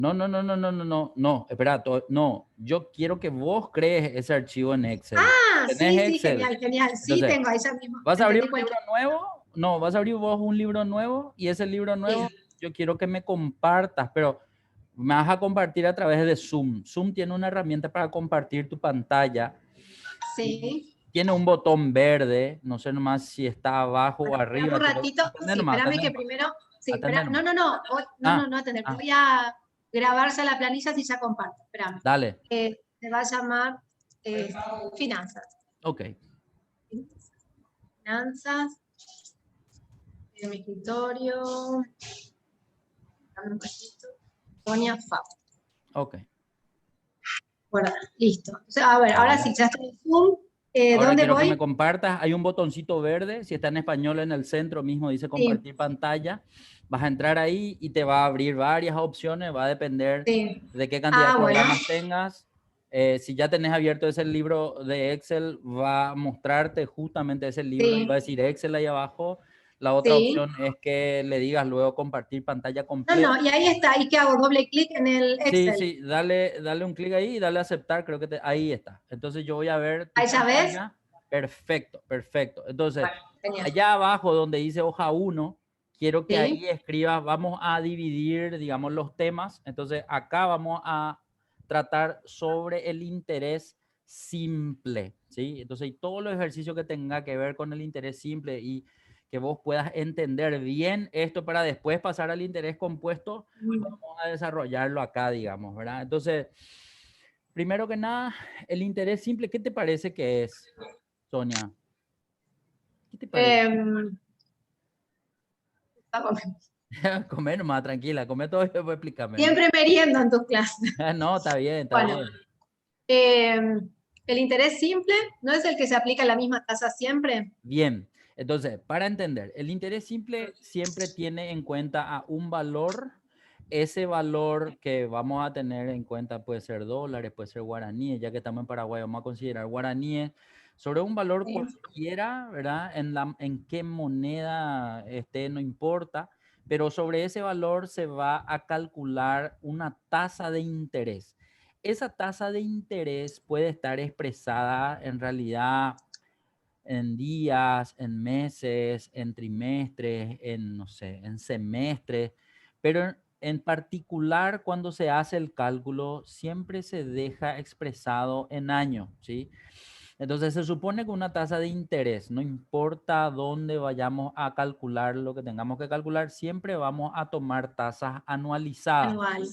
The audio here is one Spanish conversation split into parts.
No, no, no, no, no, no, no, no, espera, no, yo quiero que vos crees ese archivo en Excel. Ah, ¿Tenés sí, sí, Excel? genial, genial. Sí, Entonces, tengo ahí ya mismo. ¿vas a abrir Entendí un libro cualquier. nuevo? No, vas a abrir vos un libro nuevo y ese libro nuevo Sí, yo quiero que me compartas, pero me vas a compartir a través de Zoom. Zoom tiene una herramienta para compartir tu pantalla y sí. tiene un botón verde, no sé nomás si está abajo o Bueno, espérame arriba. un ratito. Atender Sí, nomás, espérame atender que nomás, primero. Sí, atender espera. No, nomás. no, no. No, no, Ah, no atender. ah, Voy a grabar ya la planilla si ya comparto. Espérame. dale, Se va a llamar eh, Finanzas. ok. Finanzas. De mi escritorio. Dame un ratito. Sonia Fab. Ok, Bueno, listo. O sea, a ver, ahora dale. sí, ya estoy en Zoom. Ahora ¿Dónde quiero que me voy? compartas. Hay un botoncito verde. Si está en español, en el centro mismo dice Sí, compartir pantalla. Vas a entrar ahí y te va a abrir varias opciones. Va a depender sí. de qué cantidad de Ah, bueno. programas tengas. Si ya tenés abierto ese libro de Excel, va a mostrarte justamente ese libro y va a Sí, decir Excel ahí abajo. La otra sí. opción es que le digas luego compartir pantalla No, completa. no, y ahí está. ¿Y qué hago? Doble clic en el Sí, Excel. sí, dale un clic ahí y dale a aceptar, creo que ahí está. Entonces yo voy a ver tu Ahí ya ves. pantalla. Perfecto, perfecto. Entonces, Bueno, genial. allá abajo donde dice hoja uno, quiero que ahí Sí, escribas, vamos a dividir, digamos, los temas. Entonces, acá vamos a tratar sobre el interés simple, ¿sí? Entonces, y todos los ejercicios que tenga que ver con el interés simple y que vos puedas entender bien esto para después pasar al interés compuesto, vamos a desarrollarlo acá, digamos, ¿verdad? Entonces, primero que nada, el interés simple, ¿qué te parece que es, Sonia? ¿Qué te parece? em, Comer nomás, tranquila, come todo y después explícame, ¿no? siempre meriendo en tus clases. No, está bien, está Bueno, bien. el interés simple no es el que se aplica a la misma tasa siempre. Bien, entonces, para entender, el interés simple siempre tiene en cuenta a un valor. Ese valor que vamos a tener en cuenta puede ser dólares, puede ser guaraníes, ya que estamos en Paraguay, vamos a considerar guaraníes, sobre un valor Sí, cualquiera, ¿verdad? En qué moneda esté, no importa, pero sobre ese valor se va a calcular una tasa de interés. Esa tasa de interés puede estar expresada en realidad en días, en meses, en trimestres, en, no sé, en semestres, pero en particular cuando se hace el cálculo siempre se deja expresado en años, ¿sí? Entonces se supone que una tasa de interés, no importa dónde vayamos a calcular lo que tengamos que calcular, siempre vamos a tomar tasas anualizadas. anual.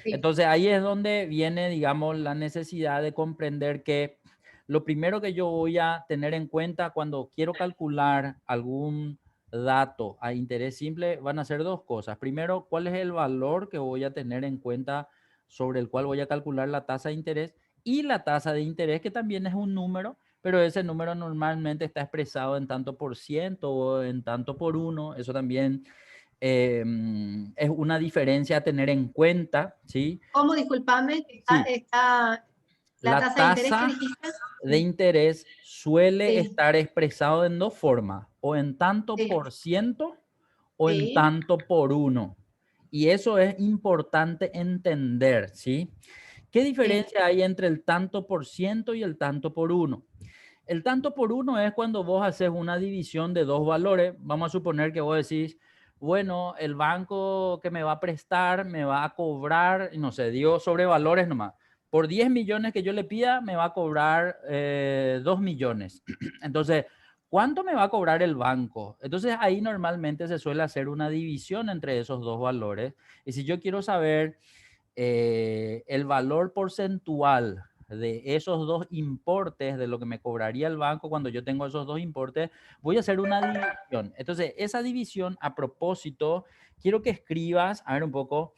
Sí, Entonces ahí es donde viene, digamos, la necesidad de comprender que lo primero que yo voy a tener en cuenta cuando quiero calcular algún dato a interés simple van a ser dos cosas. Primero, ¿cuál es el valor que voy a tener en cuenta sobre el cual voy a calcular la tasa de interés? Y la tasa de interés, que también es un número, pero ese número normalmente está expresado en tanto por ciento o en tanto por uno. Eso también es una diferencia a tener en cuenta, ¿sí? ¿cómo? Disculpame, Sí, la la tasa de interés que tasa dijiste. de interés suele Sí, estar expresado en dos formas, o en tanto sí, por ciento o en sí, tanto por uno. Y eso es importante entender, ¿sí? ¿Qué sí, diferencia hay entre el tanto por ciento y el tanto por uno? El tanto por uno es cuando vos haces una división de dos valores. Vamos a suponer que vos decís, bueno, el banco que me va a prestar me va a cobrar, no sé, digo sobre valores nomás. Por 10 millones que yo le pida, me va a cobrar 2 millones. Entonces, ¿cuánto me va a cobrar el banco? Entonces, ahí normalmente se suele hacer una división entre esos dos valores. Y si yo quiero saber el valor porcentual de esos dos importes, de lo que me cobraría el banco cuando yo tengo esos dos importes, voy a hacer una división. Entonces, esa división, a propósito, quiero que escribas, a ver un poco,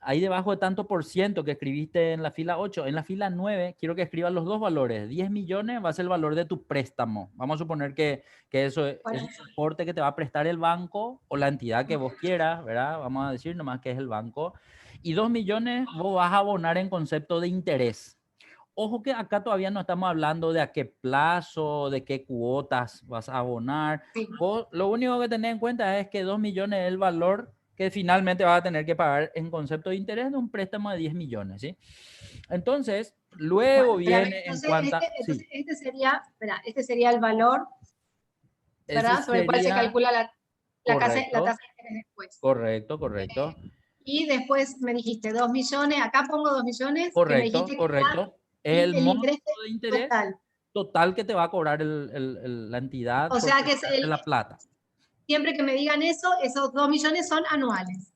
ahí debajo de tanto por ciento que escribiste en la fila 8, en la fila 9, quiero que escribas los dos valores. 10 millones va a ser el valor de tu préstamo. Vamos a suponer que eso es bueno, el importe que te va a prestar el banco o la entidad que vos quieras, ¿verdad? Vamos a decir nomás que es el banco. Y 2 millones vos vas a abonar en concepto de interés. Ojo que acá todavía no estamos hablando de a qué plazo, de qué cuotas vas a abonar. sí, Vos, lo único que tenés en cuenta es que 2 millones es el valor que finalmente vas a tener que pagar en concepto de interés de un préstamo de 10 millones, ¿sí? Entonces, Bueno, luego espérame, viene en entonces cuanto, sí, este sería, espera, este sería el valor, ese ¿verdad? Sobre el cual se sería calcula la correcto, tasa de interés después. correcto, correcto, Y después me dijiste 2 millones, acá pongo 2 millones, que me correcto, dijiste que era correcto. Es el el monto interés de interés total. total que te va a cobrar la entidad O por sea que es prestarte la plata. siempre que me digan eso, esos 2 millones son anuales.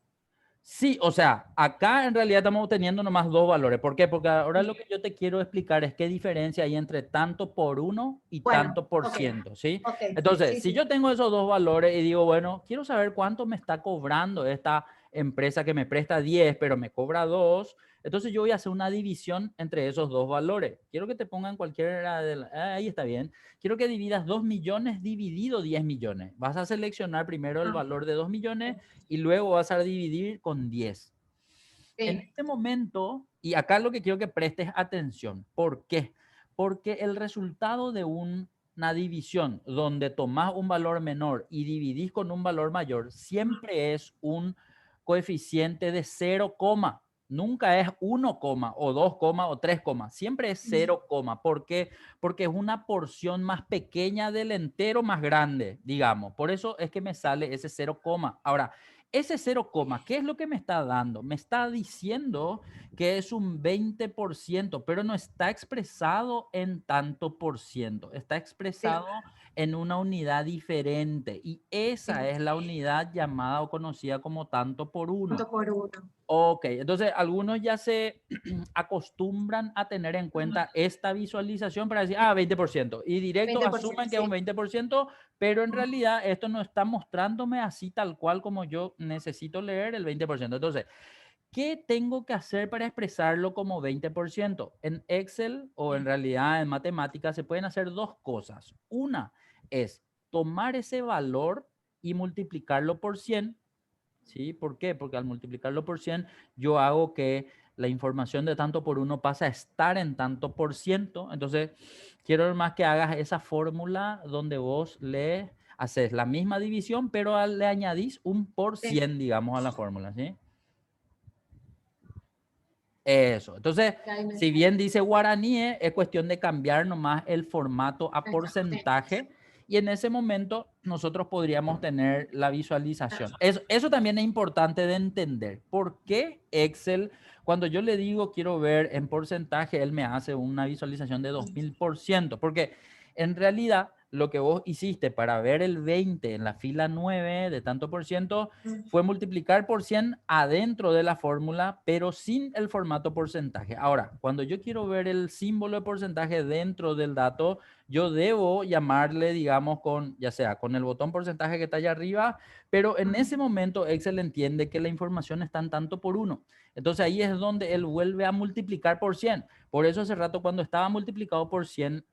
Sí, o sea, acá en realidad estamos teniendo nomás dos valores. ¿Por qué? Porque ahora lo Sí. que yo te quiero explicar es qué diferencia hay entre tanto por uno y Bueno, tanto por ok, ciento, ¿sí? ok, Entonces, sí, si sí. yo tengo esos dos valores y digo, bueno, quiero saber cuánto me está cobrando esta empresa que me presta 10, pero me cobra 2, entonces yo voy a hacer una división entre esos dos valores. Quiero que te pongan cualquiera de ahí está bien. Quiero que dividas 2 millones dividido 10 millones. Vas a seleccionar primero el Ah, valor de 2 millones y luego vas a dividir con 10. En sí, este momento, y acá lo que quiero que prestes atención, ¿por qué? Porque el resultado de una división donde tomás un valor menor y dividís con un valor mayor siempre es un coeficiente de 0, nunca es 1, o 2, o 3, siempre es 0, ¿por qué? Porque es una porción más pequeña del entero más grande, digamos. Por eso es que me sale ese 0, ahora ese 0, ¿qué es lo que me está dando? Me está diciendo que es un 20%, pero no está expresado en tanto por ciento. Está sí, expresado en una unidad diferente y esa sí. es la unidad llamada o conocida como tanto por uno. Punto por uno. Ok, entonces algunos ya se acostumbran a tener en Ujú. cuenta esta visualización para decir, 20%, y directo 20%, asumen que es un sí. 20%, pero en Ujú. realidad esto no está mostrándome así tal cual como yo necesito leer el 20%. Entonces, ¿qué tengo que hacer para expresarlo como 20%? En Excel o en realidad en matemáticas se pueden hacer dos cosas. Una es tomar ese valor y multiplicarlo por 100. ¿Sí? ¿Por qué? Porque al multiplicarlo por 100, yo hago que la información de tanto por uno pasa a estar en tanto por ciento. Entonces, quiero más que hagas esa fórmula donde vos le haces la misma división, pero le añadís un por Sí. 100, digamos, a la fórmula, ¿sí? Eso. Entonces, Ahí me si bien dice guaraní, es cuestión de cambiar nomás el formato a sí. porcentaje y en ese momento nosotros podríamos tener la visualización. Eso también es importante de entender. ¿Por qué Excel, cuando yo le digo quiero ver en porcentaje, él me hace una visualización de 2000%? Porque en realidad lo que vos hiciste para ver el 20 en la fila 9 de tanto por ciento fue multiplicar por 100 adentro de la fórmula, pero sin el formato porcentaje. Ahora, cuando yo quiero ver el símbolo de porcentaje dentro del dato, yo debo llamarle, digamos, ya sea con el botón porcentaje que está allá arriba, pero en ese momento Excel entiende que la información está en tanto por uno. Entonces ahí es donde él vuelve a multiplicar por 100. Por eso hace rato cuando estaba multiplicado por 100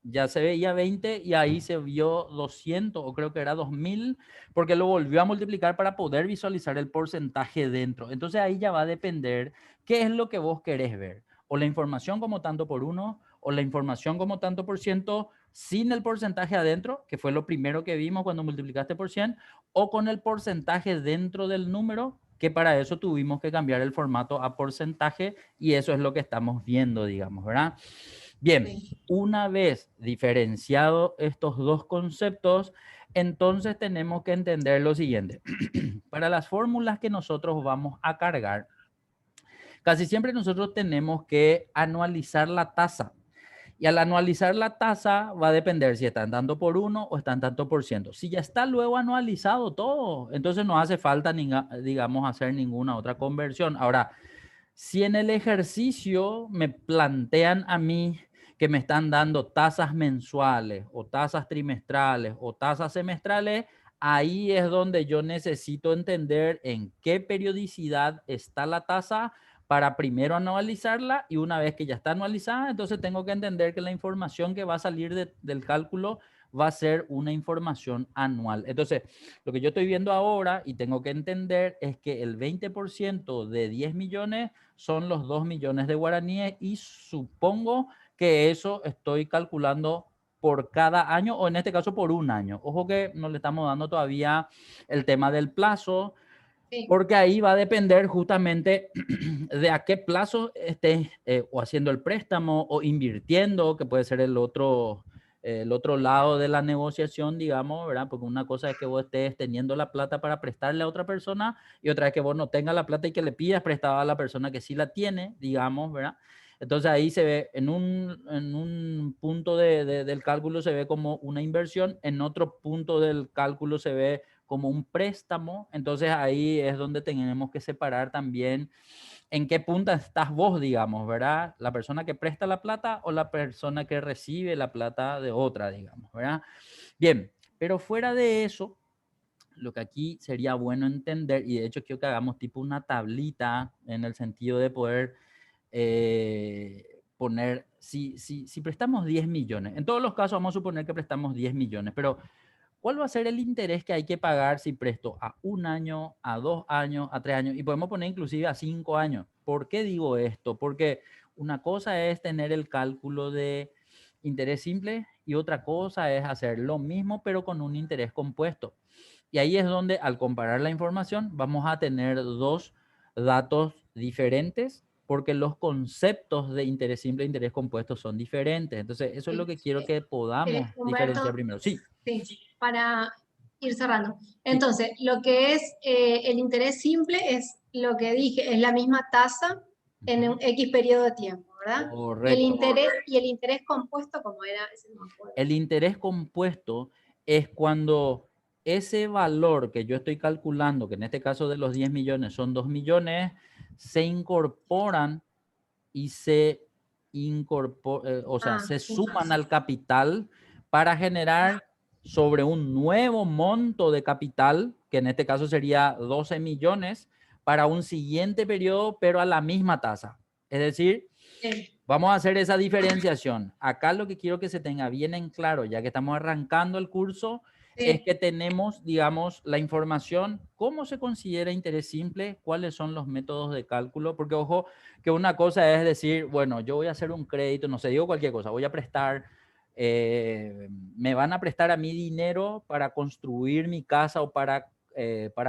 ya se veía 20 y ahí se vio 200 o creo que era 2000 porque lo volvió a multiplicar para poder visualizar el porcentaje dentro. Entonces ahí ya va a depender qué es lo que vos querés ver. O la información como tanto por uno o la información como tanto por ciento sin el porcentaje adentro, que fue lo primero que vimos cuando multiplicaste por 100, o con el porcentaje dentro del número, que para eso tuvimos que cambiar el formato a porcentaje y eso es lo que estamos viendo, digamos, ¿verdad? Bien, Sí. una vez diferenciado estos dos conceptos, entonces tenemos que entender lo siguiente. Para las fórmulas que nosotros vamos a cargar, casi siempre nosotros tenemos que anualizar la tasa. Y al anualizar la tasa va a depender si están tanto por uno o están tanto por ciento. Si ya está luego anualizado todo, entonces no hace falta, digamos, hacer ninguna otra conversión. Ahora, si en el ejercicio me plantean a mí que me están dando tasas mensuales o tasas trimestrales o tasas semestrales, ahí es donde yo necesito entender en qué periodicidad está la tasa para primero anualizarla y una vez que ya está anualizada, entonces tengo que entender que la información que va a salir del cálculo va a ser una información anual. Entonces, lo que yo estoy viendo ahora y tengo que entender es que el 20% de 10 millones son los 2 millones de guaraníes y supongo que eso estoy calculando por cada año o en este caso por un año. Ojo que no le estamos dando todavía el tema del plazo. Sí. Porque ahí va a depender justamente de a qué plazo estés o haciendo el préstamo o invirtiendo, que puede ser el otro lado de la negociación, digamos, ¿verdad? Porque una cosa es que vos estés teniendo la plata para prestarle a otra persona y otra es que vos no tengas la plata y que le pidas prestada a la persona que sí la tiene, digamos, ¿verdad? Entonces ahí se ve, en un punto del cálculo se ve como una inversión, en otro punto del cálculo se ve como un préstamo. Entonces ahí es donde tenemos que separar también en qué punta estás vos, digamos, ¿verdad? La persona que presta la plata o la persona que recibe la plata de otra, digamos, ¿verdad? Bien, pero fuera de eso, lo que aquí sería bueno entender, y de hecho quiero que hagamos tipo una tablita en el sentido de poder poner, si prestamos 10 millones, en todos los casos vamos a suponer que prestamos 10 millones, pero ¿cuál va a ser el interés que hay que pagar si presto a 1 año, a 2 años, a 3 años? Y podemos poner inclusive a 5 años. ¿Por qué digo esto? Porque una cosa es tener el cálculo de interés simple y otra cosa es hacer lo mismo pero con un interés compuesto. Y ahí es donde al comparar la información vamos a tener dos datos diferentes porque los conceptos de interés simple e interés compuesto son diferentes. Entonces, eso es lo Sí. que quiero que podamos diferenciar Humberto, primero. Sí. sí, para ir cerrando. Entonces, lo que es el interés simple es lo que dije, es la misma tasa en un X periodo de tiempo, ¿verdad? Correcto. Y el interés compuesto, como era, ese no me acuerdo. El interés compuesto es cuando ese valor que yo estoy calculando, que en este caso de los 10 millones son 2 millones, se incorporan y o sea, se Sí. suman al capital para generar sobre un nuevo monto de capital, que en este caso sería 12 millones, para un siguiente periodo, pero a la misma tasa. Es decir, vamos a hacer esa diferenciación. Acá lo que quiero que se tenga bien en claro, ya que estamos arrancando el curso, es que tenemos, digamos, la información, cómo se considera interés simple, cuáles son los métodos de cálculo, porque ojo, que una cosa es decir, bueno, yo voy a hacer un crédito, no sé, digo cualquier cosa, voy a prestar, me van a prestar a mí dinero para construir mi casa o para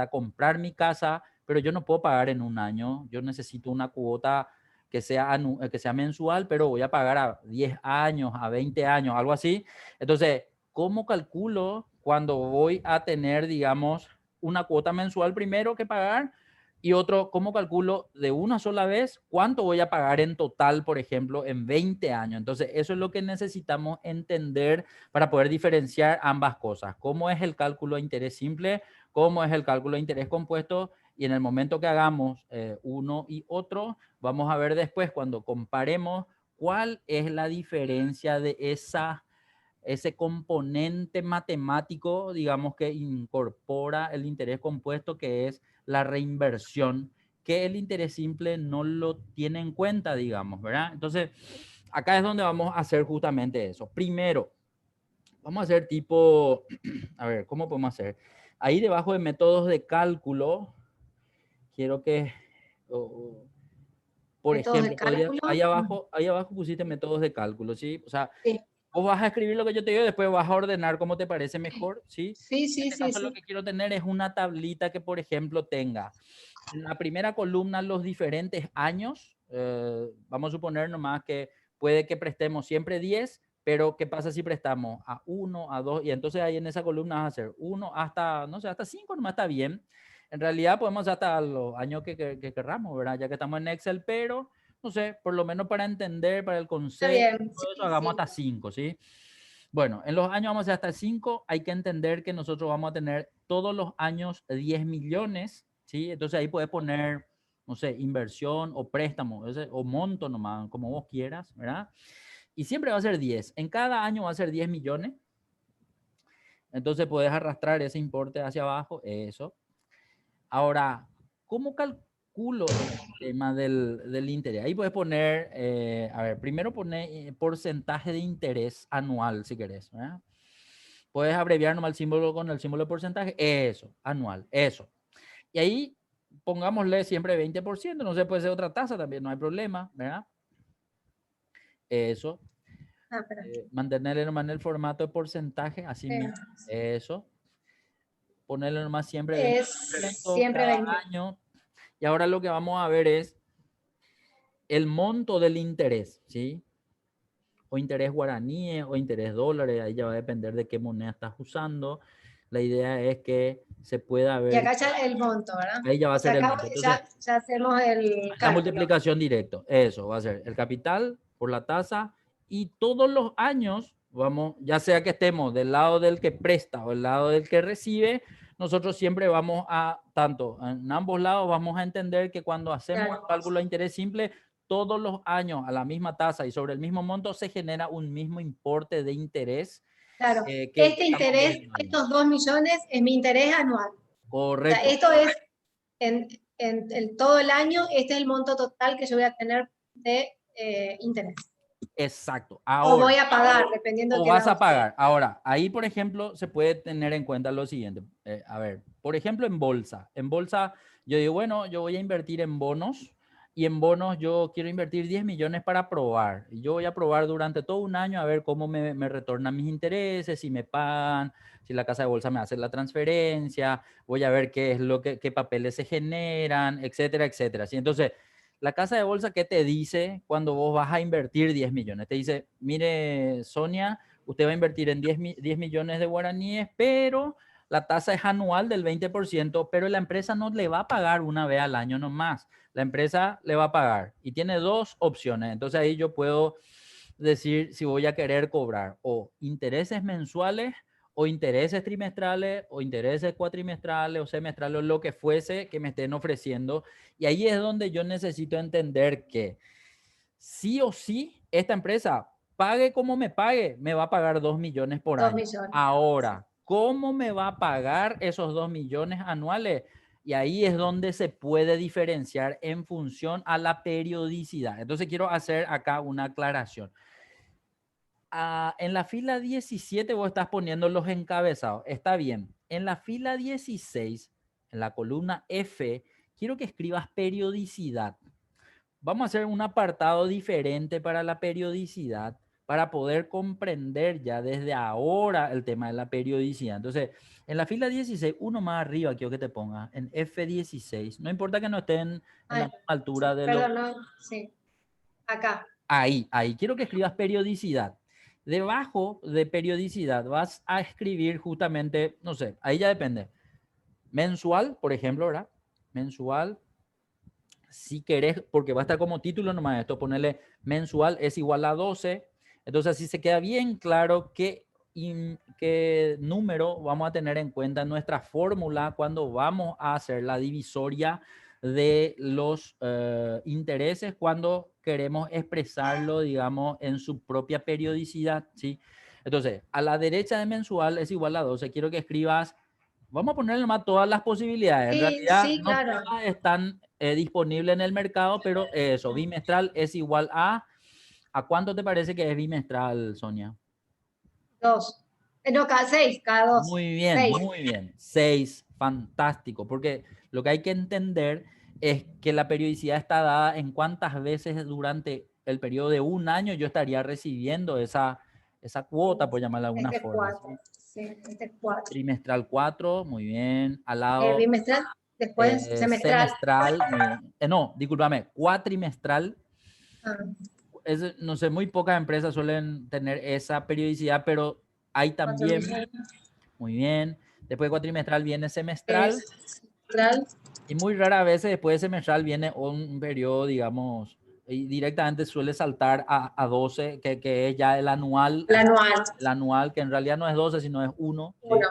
comprar mi casa, pero yo no puedo pagar en un año, yo necesito una cuota que sea mensual, pero voy a pagar a 10 años, a 20 años, algo así. Entonces, ¿cómo calculo cuando voy a tener, digamos, una cuota mensual primero que pagar? Y otro, ¿cómo calculo de una sola vez cuánto voy a pagar en total, por ejemplo, en 20 años? Entonces, eso es lo que necesitamos entender para poder diferenciar ambas cosas. ¿Cómo es el cálculo de interés simple? ¿Cómo es el cálculo de interés compuesto? Y en el momento que hagamos uno y otro, vamos a ver después cuando comparemos cuál es la diferencia de ese componente matemático, digamos, que incorpora el interés compuesto, que es la reinversión, que el interés simple no lo tiene en cuenta, digamos, ¿verdad? Entonces, acá es donde vamos a hacer justamente eso. Primero, vamos a hacer tipo, a ver, ¿cómo podemos hacer? Ahí debajo de métodos de cálculo, quiero que, por Métodos de ejemplo, cálculo. ahí abajo pusiste métodos de cálculo, ¿sí? O sea, Sí, vos vas a escribir lo que yo te digo y después vas a ordenar cómo te parece mejor, ¿sí? sí, En sí, este sí, caso lo sí. que quiero tener es una tablita que, por ejemplo, tenga en la primera columna los diferentes años. Vamos a suponer nomás que puede que prestemos siempre 10, pero ¿qué pasa si prestamos a 1, a 2? Y entonces ahí en esa columna vas a hacer 1 hasta, no sé, hasta 5 nomás está bien. En realidad podemos hasta los años que querramos, ¿verdad? Ya que estamos en Excel, pero no sé, por lo menos para entender, para el Está concepto, bien, todo eso sí, hagamos sí. hasta 5, ¿sí? Bueno, en los años vamos a hacer hasta 5, hay que entender que nosotros vamos a tener todos los años 10 millones, ¿sí? Entonces ahí puedes poner, no sé, inversión o préstamo, o monto nomás, como vos quieras, ¿verdad? Y siempre va a ser 10. En cada año va a ser 10 millones. Entonces puedes arrastrar ese importe hacia abajo, eso. Ahora, ¿cómo calculo el tema del interés? Ahí puedes poner, a ver, primero poner porcentaje de interés anual, si querés, ¿verdad? Puedes abreviar nomás el símbolo con el símbolo de porcentaje, eso, anual, eso. Y ahí pongámosle siempre 20%, no sé, puede ser otra tasa también, no hay problema, ¿verdad? Eso. Ah, espera. Mantenerle nomás en el formato de porcentaje, así mismo, eso. ponerle nomás siempre Es 20% siempre cada 20. año. Y ahora lo que vamos a ver es el monto del interés, ¿sí? O interés guaraníes o interés dólares, ahí ya va a depender de qué moneda estás usando. La idea es que se pueda Y ver, acá ya el monto, ¿verdad? ahí ya va O a sea, ser el acá monto. Entonces, ya hacemos el la cálculo. multiplicación directo, eso va a ser el capital por la tasa y todos los años, vamos, ya sea que estemos del lado del que presta o del lado del que recibe, nosotros siempre vamos a, tanto en ambos lados, vamos a entender que cuando hacemos Claro. el cálculo de interés simple, todos los años a la misma tasa y sobre el mismo monto se genera un mismo importe de interés Claro, que este estamos interés, viendo ahí. estos 2 millones es mi interés anual. O sea, Correcto, esto es todo el año, este es el monto total que yo voy a tener de interés. exacto. O Ahora, voy a pagar, dependiendo de o qué vas lado a esté. pagar. Ahora, ahí, por ejemplo, se puede tener en cuenta lo siguiente. A ver, por ejemplo, en bolsa. En bolsa, yo digo, bueno, yo voy a invertir en bonos y en bonos yo quiero invertir 10 millones para probar. Y yo voy a probar durante todo un año a ver cómo me retornan mis intereses, si me pagan, si la casa de bolsa me hace la transferencia, voy a ver qué es lo que, qué papeles se generan, etcétera, etcétera. ¿Sí? Entonces, la casa de bolsa, ¿qué te dice cuando vos vas a invertir 10 millones? Te dice, mire, Sonia, usted va a invertir en 10 millones de guaraníes, pero la tasa es anual del 20%, pero la empresa no le va a pagar una vez al año nomás. La empresa le va a pagar y tiene dos opciones. Entonces ahí yo puedo decir si voy a querer cobrar o intereses mensuales o intereses trimestrales o intereses cuatrimestrales o semestrales o lo que fuese que me estén ofreciendo. Y ahí es donde yo necesito entender que sí o sí esta empresa, pague como me pague, me va a pagar 2 millones por 2 año. millones. Ahora, ¿cómo me va a pagar esos 2 millones anuales? Y ahí es donde se puede diferenciar en función a la periodicidad. Entonces quiero hacer acá una aclaración. En la fila 17 vos estás poniendo los encabezados. Está bien. En la fila 16, en la columna F, quiero que escribas periodicidad. Vamos a hacer un apartado diferente para la periodicidad para poder comprender ya desde ahora el tema de la periodicidad. Entonces, en la fila 16, uno más arriba, quiero que te ponga en F16. No importa que no estén en la Ay, misma altura de lo... perdón, no, sí, acá. Ahí. Quiero que escribas periodicidad. Debajo de periodicidad vas a escribir justamente, no sé, ahí ya depende. Mensual, por ejemplo, ¿verdad? Mensual, si querés, porque va a estar como título nomás esto, ponerle mensual es igual a 12. Entonces así se queda bien claro qué número vamos a tener en cuenta en nuestra fórmula cuando vamos a hacer la divisoria de los intereses cuando queremos expresarlo, digamos, en su propia periodicidad, ¿sí? Entonces, a la derecha de mensual es igual a 12. Quiero que escribas, vamos a ponerle más todas las posibilidades. En Sí, realidad, sí, no claro. todas están disponibles en el mercado, pero eso, bimestral es igual ¿a cuánto te parece que es bimestral, Sonia? 2. No, cada 6, cada 2. Muy bien, 6. muy bien. 6, fantástico, porque lo que hay que entender es que la periodicidad está dada en cuántas veces durante el periodo de un año yo estaría recibiendo esa cuota, por llamarla de alguna Este es forma, 4. ¿sí? Sí, este es 4. Trimestral 4, muy bien. Al lado, Bimestral, después semestral. semestral, muy bien. No, discúlpame, cuatrimestral. Ah, No sé, muy pocas empresas suelen tener esa periodicidad, pero hay 4 también, millones. muy bien. Después de cuatrimestral viene Es semestral semestral. y muy rara vez después de semestral viene un periodo, digamos, y directamente suele saltar a 12, que es ya El anual. el anual, que en realidad no es 12, sino es uno, ¿sí? 1.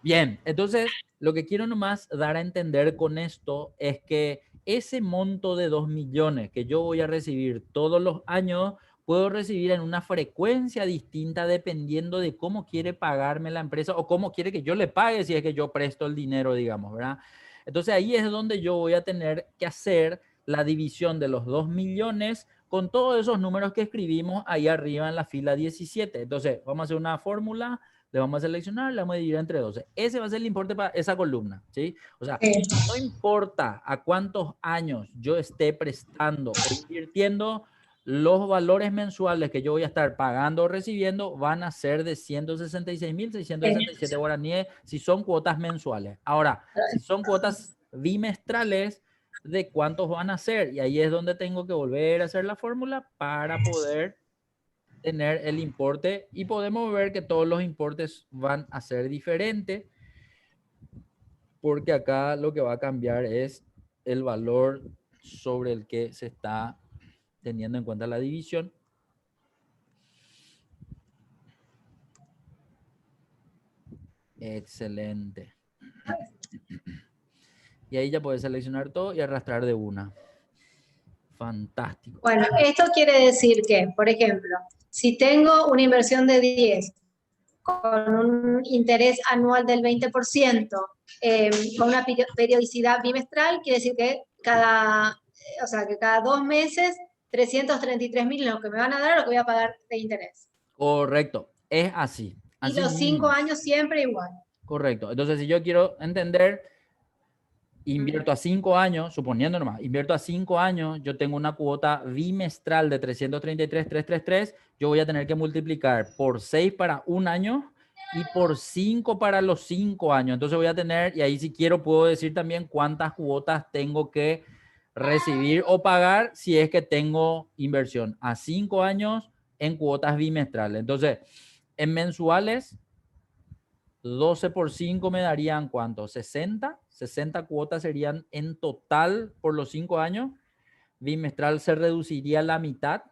Bien, entonces lo que quiero nomás dar a entender con esto es que ese monto de 2 millones que yo voy a recibir todos los años, puedo recibir en una frecuencia distinta dependiendo de cómo quiere pagarme la empresa o cómo quiere que yo le pague si es que yo presto el dinero, digamos, ¿verdad? Entonces ahí es donde yo voy a tener que hacer la división de los 2 millones con todos esos números que escribimos ahí arriba en la fila 17. Entonces vamos a hacer una fórmula, le vamos a seleccionar, le vamos a dividir entre 12. Ese va a ser el importe para esa columna, ¿sí? O sea, no importa a cuántos años yo esté prestando o invirtiendo, los valores mensuales que yo voy a estar pagando o recibiendo van a ser de 166.667 guaraníes si son cuotas mensuales. Ahora, si son cuotas bimestrales, ¿de cuántos van a ser? Y ahí es donde tengo que volver a hacer la fórmula para poder tener el importe, y podemos ver que todos los importes van a ser diferentes, porque acá lo que va a cambiar es el valor sobre el que se está teniendo en cuenta la división. Excelente. Y ahí ya puedes seleccionar todo y arrastrar de una. Fantástico. Bueno, esto quiere decir que, por ejemplo, si tengo una inversión de 10 con un interés anual del 20%, con una periodicidad bimestral, quiere decir que o sea, que cada 2 meses, 333.000 es lo que me van a dar o lo que voy a pagar de interés. Correcto. Es así. Y Así los 5 mismo. años siempre igual. Correcto. Entonces, si yo quiero entender, invierto a 5 años, suponiendo nomás, invierto a 5 años, yo tengo una cuota bimestral de 333.333, yo voy a tener que multiplicar por 6 para un año y por 5 para los 5 años. Entonces voy a tener, y ahí si quiero puedo decir también cuántas cuotas tengo que recibir o pagar si es que tengo inversión a 5 años en cuotas bimestrales. Entonces, en mensuales, 12 por 5 me darían ¿cuánto? 60 cuotas serían en total por los 5 años. Bimestral se reduciría a la mitad.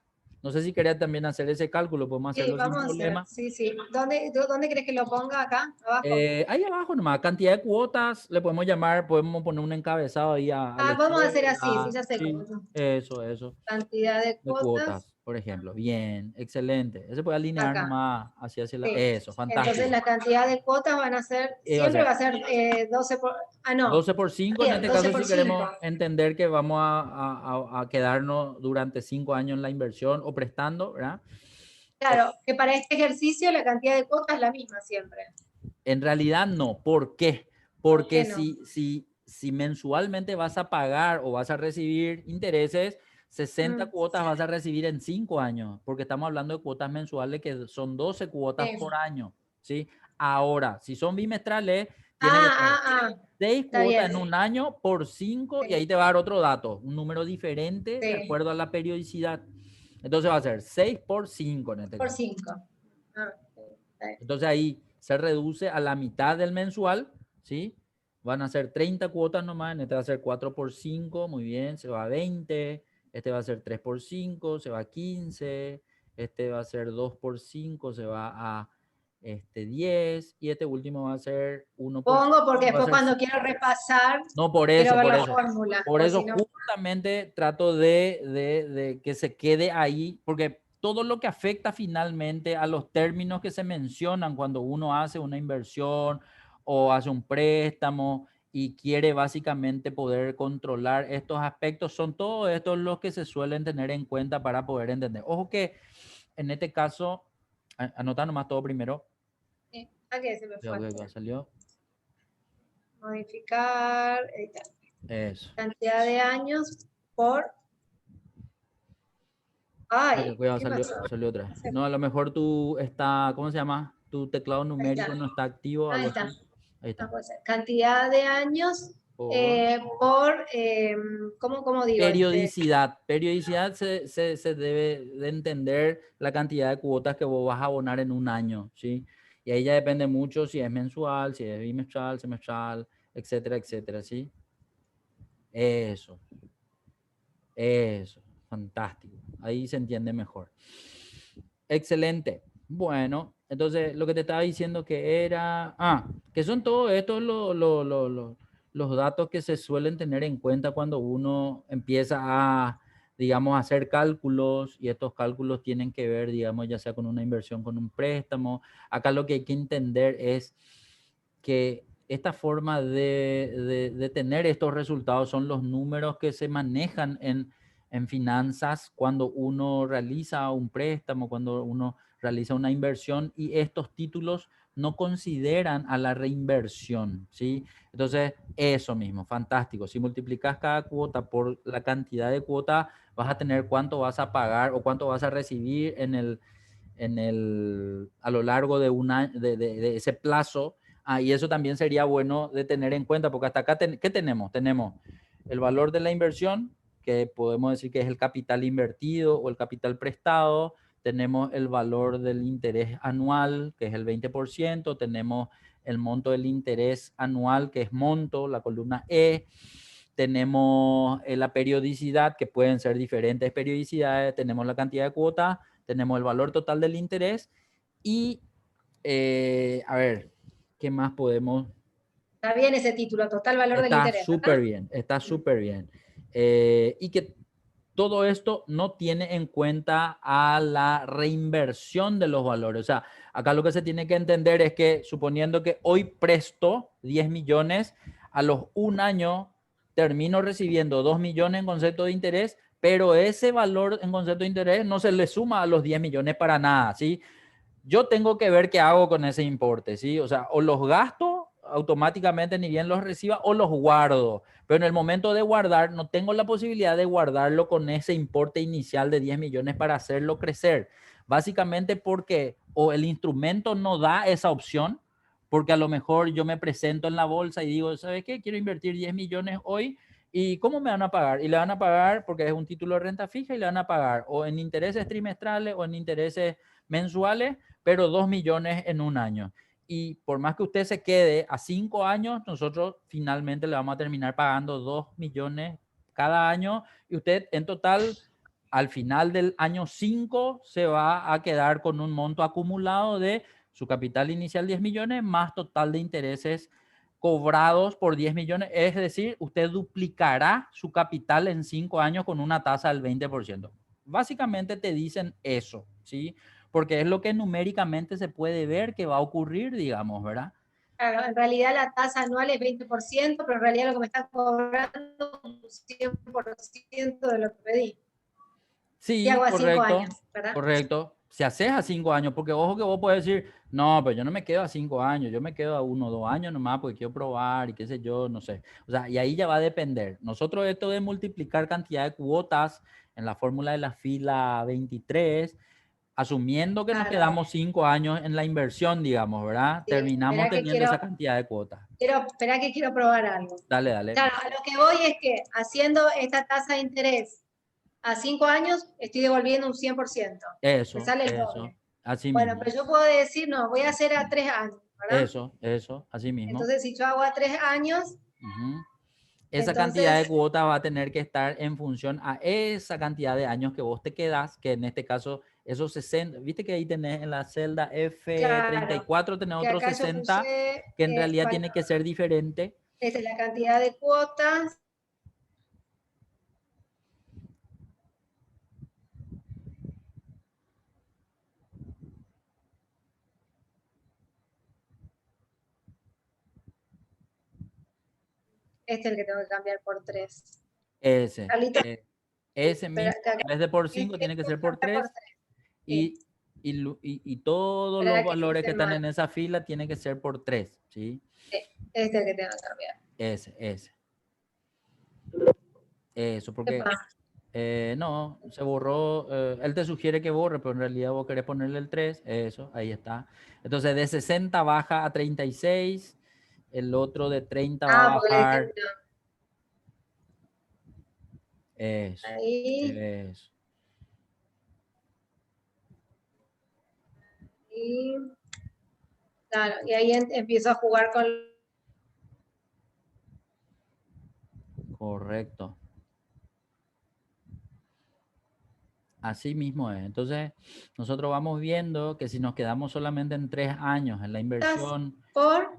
No sé si quería también hacer ese cálculo, podemos Sí, hacerlo sin vamos a hacer. problema. Sí, sí. ¿Dónde crees que lo ponga acá? ¿Abajo? Ahí abajo nomás, cantidad de cuotas, le podemos llamar, podemos poner un encabezado ahí a la Vamos a hacer así, sí, izquierda. ya sé Sí, cómo. eso. Cantidad de De cuotas cuotas, por ejemplo. Bien, excelente. Ese puede alinear acá. nomás hacia la... Sí. Eso, Entonces fantástico. la cantidad de cuotas van a ser, Va a siempre ser va a ser 12 por, no, 12 por 5 en bien, este 12 caso, por si 5. queremos entender que vamos a quedarnos durante 5 años en la inversión o prestando, ¿verdad? Claro, que para este ejercicio la cantidad de cuotas es la misma siempre. En realidad no. ¿Por qué? ¿Por Porque qué no? si mensualmente vas a pagar o vas a recibir intereses, 60 cuotas vas a recibir en 5 años, porque estamos hablando de cuotas mensuales que son 12 cuotas Sí. por año, ¿sí? Ahora, si son bimestrales, tiene que ser 6 Está cuotas bien. en un año por 5, y Sí, ahí te va a dar otro dato, un número diferente de sí, acuerdo a la periodicidad. Entonces va a ser 6 por 5 en este por caso. 5. Ah, está bien. Entonces ahí se reduce a la mitad del mensual, ¿sí? Van a ser 30 cuotas nomás, en este va a ser 4 por 5, muy bien, se va a 20, este va a ser 3 por 5, se va a 15, este va a ser 2 por 5, se va a 10, y este último va a ser 1 por Pongo 5, porque va a después ser cuando 5. quiero repasar, No, por quiero eso, ver por la eso. fórmula, Por o eso si no, justamente trato de que se quede ahí, porque todo lo que afecta finalmente a los términos que se mencionan cuando uno hace una inversión o hace un préstamo y quiere básicamente poder controlar estos aspectos, son todos estos los que se suelen tener en cuenta para poder entender. Ojo que en este caso, anota nomás todo primero. ¿a qué se me Ya, fue? ya salió. Modificar, editar. Eso. Cantidad de años por... Ay, Ay, cuidado, ¿qué salió, pasó? salió otra vez. Se No, a lo mejor tú está, ¿cómo se llama? Tu teclado Ahí está, numérico no está activo o ahí algo está. así. Ahí No está. puede ser. Cantidad de años Por por, ¿cómo digo? periodicidad. Periodicidad se debe de entender la cantidad de cuotas que vos vas a abonar en un año, ¿sí? Y ahí ya depende mucho si es mensual, si es bimestral, semestral, etcétera, etcétera, ¿sí? Eso, eso, fantástico. Ahí se entiende mejor. Excelente. Bueno, entonces lo que te estaba diciendo que era, que son todos estos los datos que se suelen tener en cuenta cuando uno empieza a, digamos, a hacer cálculos, y estos cálculos tienen que ver, digamos, ya sea con una inversión, con un préstamo. Acá lo que hay que entender es que esta forma de tener estos resultados son los números que se manejan en finanzas cuando uno realiza un préstamo, cuando uno realiza una inversión, y estos títulos no consideran a la reinversión, ¿sí? Entonces, eso mismo, fantástico. Si multiplicas cada cuota por la cantidad de cuota, vas a tener cuánto vas a pagar o cuánto vas a recibir a lo largo de, de ese plazo. Y eso también sería bueno de tener en cuenta, porque hasta acá, ¿qué tenemos? Tenemos el valor de la inversión, que podemos decir que es el capital invertido o el capital prestado. Tenemos el valor del interés anual, que es el 20%. Tenemos el monto del interés anual, que es monto, la columna E. Tenemos la periodicidad, que pueden ser diferentes periodicidades. Tenemos la cantidad de cuotas. Tenemos el valor total del interés. Y, a ver, ¿qué más podemos? Está bien ese título, total valor del Está interés, ¿verdad? súper bien, está súper bien. Y que todo esto no tiene en cuenta a la reinversión de los valores. O sea, acá lo que se tiene que entender es que suponiendo que hoy presto 10 millones, a los un año termino recibiendo 2 millones en concepto de interés, pero ese valor en concepto de interés no se le suma a los 10 millones para nada, ¿sí? Yo tengo que ver qué hago con ese importe, ¿sí? O sea, o los gasto automáticamente ni bien los reciba o los guardo. Pero en el momento de guardar, no tengo la posibilidad de guardarlo con ese importe inicial de 10 millones para hacerlo crecer. Básicamente porque o el instrumento no da esa opción, porque a lo mejor yo me presento en la bolsa y digo, ¿sabes qué? Quiero invertir 10 millones hoy. ¿Y cómo me van a pagar? Y le van a pagar porque es un título de renta fija y le van a pagar o en intereses trimestrales o en intereses mensuales, pero 2 millones en un año. Y por más que usted se quede a 5 años, nosotros finalmente le vamos a terminar pagando 2 millones cada año y usted en total, al final del año 5, se va a quedar con un monto acumulado de su capital inicial 10 millones más total de intereses cobrados por 10 millones. Es decir, usted duplicará su capital en 5 años con una tasa del 20%. Básicamente te dicen eso, ¿sí? Porque es lo que numéricamente se puede ver que va a ocurrir, digamos, ¿verdad? Claro, en realidad la tasa anual es 20%, pero en realidad lo que me están cobrando es un 100% de lo que pedí. Si Sí, hago a 5 correcto, años, ¿verdad? correcto. Si haces a 5 años, porque ojo que vos puedes decir, no, pero yo no me quedo a 5 años, yo me quedo a 1 o 2 años nomás porque quiero probar y qué sé yo, no sé. O sea, y ahí ya va a depender. Nosotros esto de multiplicar cantidad de cuotas en la fórmula de la fila 23, asumiendo que nos Claro. quedamos 5 años en la inversión, digamos, ¿verdad? Sí, Terminamos espera que teniendo esa cantidad de cuotas. espera que quiero probar algo. Dale, dale. Claro, a lo que voy es que haciendo esta tasa de interés a 5 años, estoy devolviendo un 100%. Me Eso, sale el eso, doble. así Bueno, mismo. pero yo puedo decir, no, voy a hacer a 3 años, ¿verdad? Eso, así mismo. Entonces, si yo hago a 3 años, Ujú. Esa cantidad de entonces, cuotas va a tener que estar en función a esa cantidad de años que vos te quedas, que en este caso, esos 60, viste que ahí tenés en la celda claro, F34, tenés que otros acá yo 60, puse, que en realidad bueno, tiene que ser diferente. esta es la cantidad de cuotas. Este es el que tengo que cambiar por 3. Ese, Carlita, ese espera, mismo, en vez de por 5 este tiene que tengo ser que por cambiar por 3 3. Sí. y todos los Espera que valores que hice están mal. en esa fila tienen que ser por 3, ¿sí? Este es el que tengo que cambiar. Ese. Eso, ¿Qué porque pasa? no, se borró. Él te sugiere que borre, pero en realidad vos querés ponerle el 3. Eso, ahí está. Entonces de 60 baja a 36. El otro de 30 va a Ah, porque le dije, bajar. no. Eso, Ahí, eso. y, claro, y ahí empiezo a jugar con. Correcto. Así mismo es. Entonces, nosotros vamos viendo que si nos quedamos solamente en 3 años en la inversión Por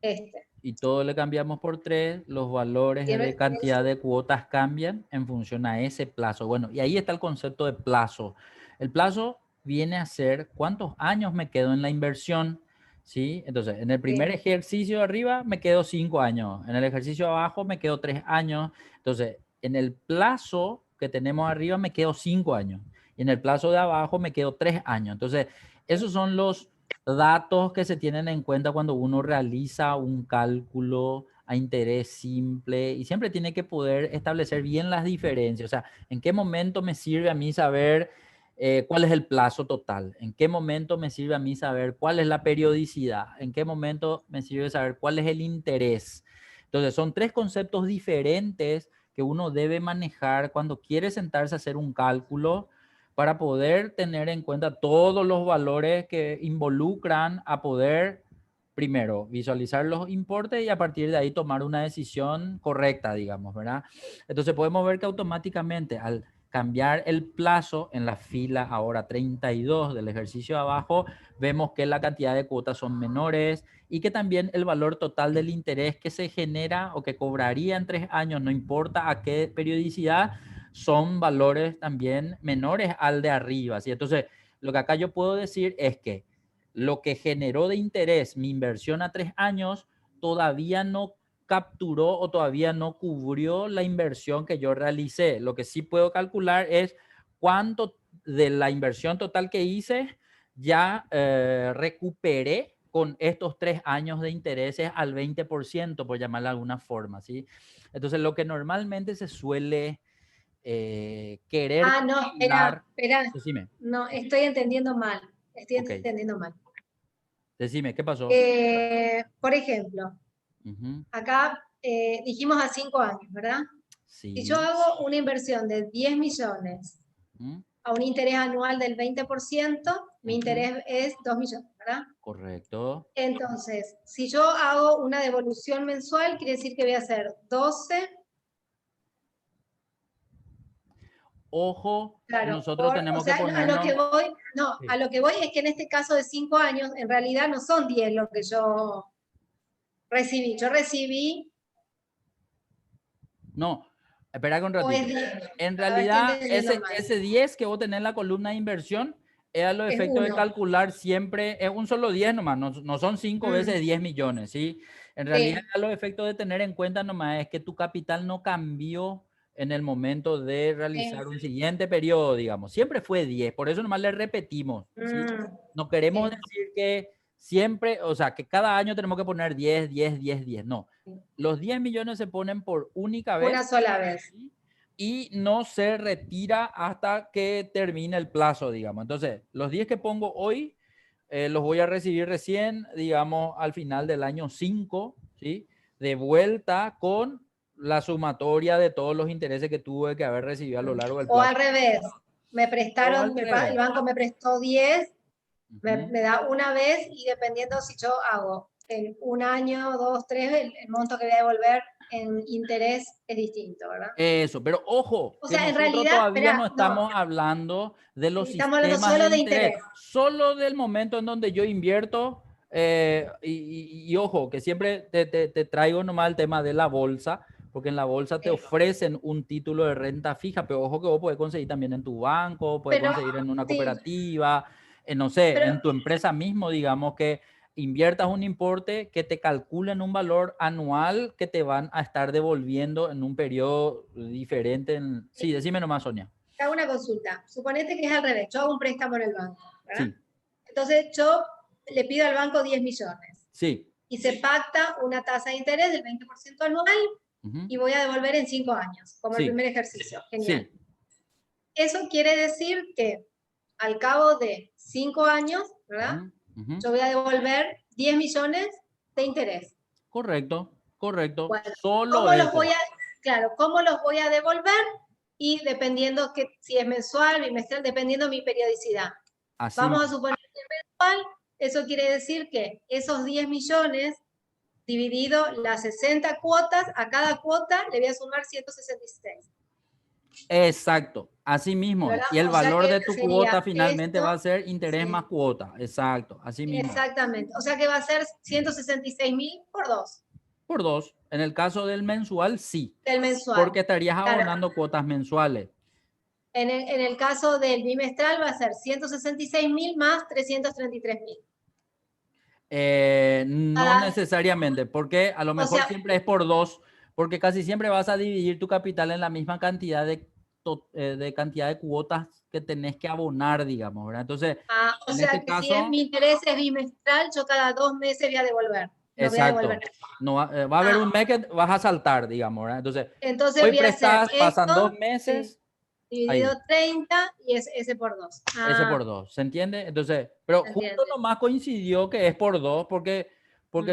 este. y todo le cambiamos por 3, los valores Tiene, de cantidad de cuotas cambian en función a ese plazo. Bueno, y ahí está el concepto de plazo. El plazo viene a ser cuántos años me quedo en la inversión, ¿sí? Entonces, en el primer sí, ejercicio de arriba me quedo 5 años, en el ejercicio de abajo me quedo 3 años. Entonces, en el plazo que tenemos arriba me quedo 5 años y en el plazo de abajo me quedo 3 años. Entonces, esos son los datos que se tienen en cuenta cuando uno realiza un cálculo a interés simple y siempre tiene que poder establecer bien las diferencias. O sea, ¿en qué momento me sirve a mí saber cuál es el plazo total? ¿En qué momento me sirve a mí saber cuál es la periodicidad? ¿En qué momento me sirve saber cuál es el interés? Entonces, son tres conceptos diferentes que uno debe manejar cuando quiere sentarse a hacer un cálculo para poder tener en cuenta todos los valores que involucran a poder, primero, visualizar los importes y a partir de ahí tomar una decisión correcta, digamos, ¿verdad? Entonces podemos ver que automáticamente al cambiar el plazo en la fila ahora 32 del ejercicio de abajo, vemos que la cantidad de cuotas son menores y que también el valor total del interés que se genera o que cobraría en 3 años, no importa a qué periodicidad, son valores también menores al de arriba, ¿sí? Entonces, lo que acá yo puedo decir es que lo que generó de interés mi inversión a 3 años todavía no capturó o todavía no cubrió la inversión que yo realicé. Lo que sí puedo calcular es cuánto de la inversión total que hice ya recuperé con estos 3 años de intereses al 20%, por llamarlo de alguna forma, ¿sí? Entonces, lo que normalmente se suele querer Ah, no, espera, calcular. espera. Decime, No, estoy entendiendo mal. Estoy ok, entendiendo mal. decime, ¿qué pasó? Por ejemplo, Ujú, acá dijimos a 5 años, ¿verdad? Si yo sí, hago una inversión de 10 millones ujú, a un interés anual del 20%, mi ujú, interés es 2 millones, ¿verdad? correcto. Entonces, si yo hago una devolución mensual, quiere decir que voy a hacer 12, Ojo, que claro, nosotros o tenemos que sea, a lo que ponernos. voy, no, a Sí. lo que voy es que en este caso de 5 años, en realidad no son 10 lo que yo recibí. Yo recibí, No, espera un o es ratito. 10, En a ver, estoy realidad, entendiendo ese, mal, ese 10 que vos tenés en la columna de inversión es a los es efectos de 1. calcular siempre, es un solo 10 nomás, no, no son 5 veces 10 millones, ¿sí? En realidad, Sí, a los efectos de tener en cuenta nomás es que tu capital no cambió en el momento de sí, realizar un siguiente periodo, digamos. Siempre fue 10, por eso nomás le repetimos, ¿sí? No queremos sí, decir que siempre, o sea, que cada año tenemos que poner 10, 10, 10, 10, no. sí. Los 10 millones se ponen por única Una vez, sola vez. ¿sí? Y no se retira hasta que termine el plazo, digamos. Entonces, los 10 que pongo hoy los voy a recibir recién, digamos, al final del año 5, ¿sí? De vuelta con la sumatoria de todos los intereses que tuve que haber recibido a lo largo del O plazo. al revés, me O prestaron, al revés. el banco me prestó 10, Ujú. me da una vez y dependiendo si yo hago en un año, dos, tres, el monto que voy a devolver en interés es distinto, ¿verdad? Eso, pero ojo, O que sea, en nosotros realidad, todavía espera, no no, estamos hablando de los estamos hablando sistemas de solo de interés, interés. solo del momento en donde yo invierto, y ojo, que siempre te traigo nomás el tema de la bolsa, porque en la bolsa te Sí. ofrecen un título de renta fija, pero ojo que vos podés conseguir también en tu banco, puedes Pero, conseguir en una sí, cooperativa, no sé, pero en tu empresa mismo, digamos que inviertas un importe que te calculen un valor anual que te van a estar devolviendo en un periodo diferente. Sí, decime nomás, Sonia. hago una consulta. Suponete que es al revés. Yo hago un préstamo en el banco, ¿verdad? Sí, Entonces yo le pido al banco 10 millones sí. y se pacta una tasa de interés del 20% anual Ujú, y voy a devolver en 5 años, como el sí, primer ejercicio. Genial. sí. Eso quiere decir que al cabo de 5 años, ¿verdad? Ujú, ujú. Yo voy a devolver 10 millones de interés. Correcto, correcto. Bueno, Solo ¿cómo los voy eso. a, claro, cómo los voy a devolver? Y dependiendo que si es mensual, bimestral, dependiendo mi periodicidad. Así Vamos a mismo. suponer que es mensual, eso quiere decir que esos 10 millones dividido las 60 cuotas, a cada cuota le voy a sumar 166, Exacto, así mismo. ¿verdad? Y el O sea valor que de tu sería cuota finalmente va esto, a ser interés más sí, cuota. Exacto, así mismo. exactamente. O sea que va a ser 166.000 por 2 Por dos. En el caso del mensual, sí, del mensual. porque estarías Claro, abonando cuotas mensuales. en el caso del bimestral va a ser 166.000 más 333.000. No Cada, necesariamente, porque a lo o mejor sea, siempre es por dos, porque casi siempre vas a dividir tu capital en la misma cantidad de de cantidad de cuotas que tenés que abonar, digamos, ¿verdad? Entonces, O en sea este que si es caso, mi interés es bimestral, yo cada 2 meses voy a devolver. No voy a devolver. exacto, no va a haber un mes que vas a saltar, digamos, ¿verdad? Entonces, Entonces hoy voy a hacer prestás, pasan 2 esto, meses, dividido ahí, 30 y es ese por 2. ese por 2, ¿se entiende? Entonces, pero ¿Se justo entiende? nomás coincidió que es por 2 porque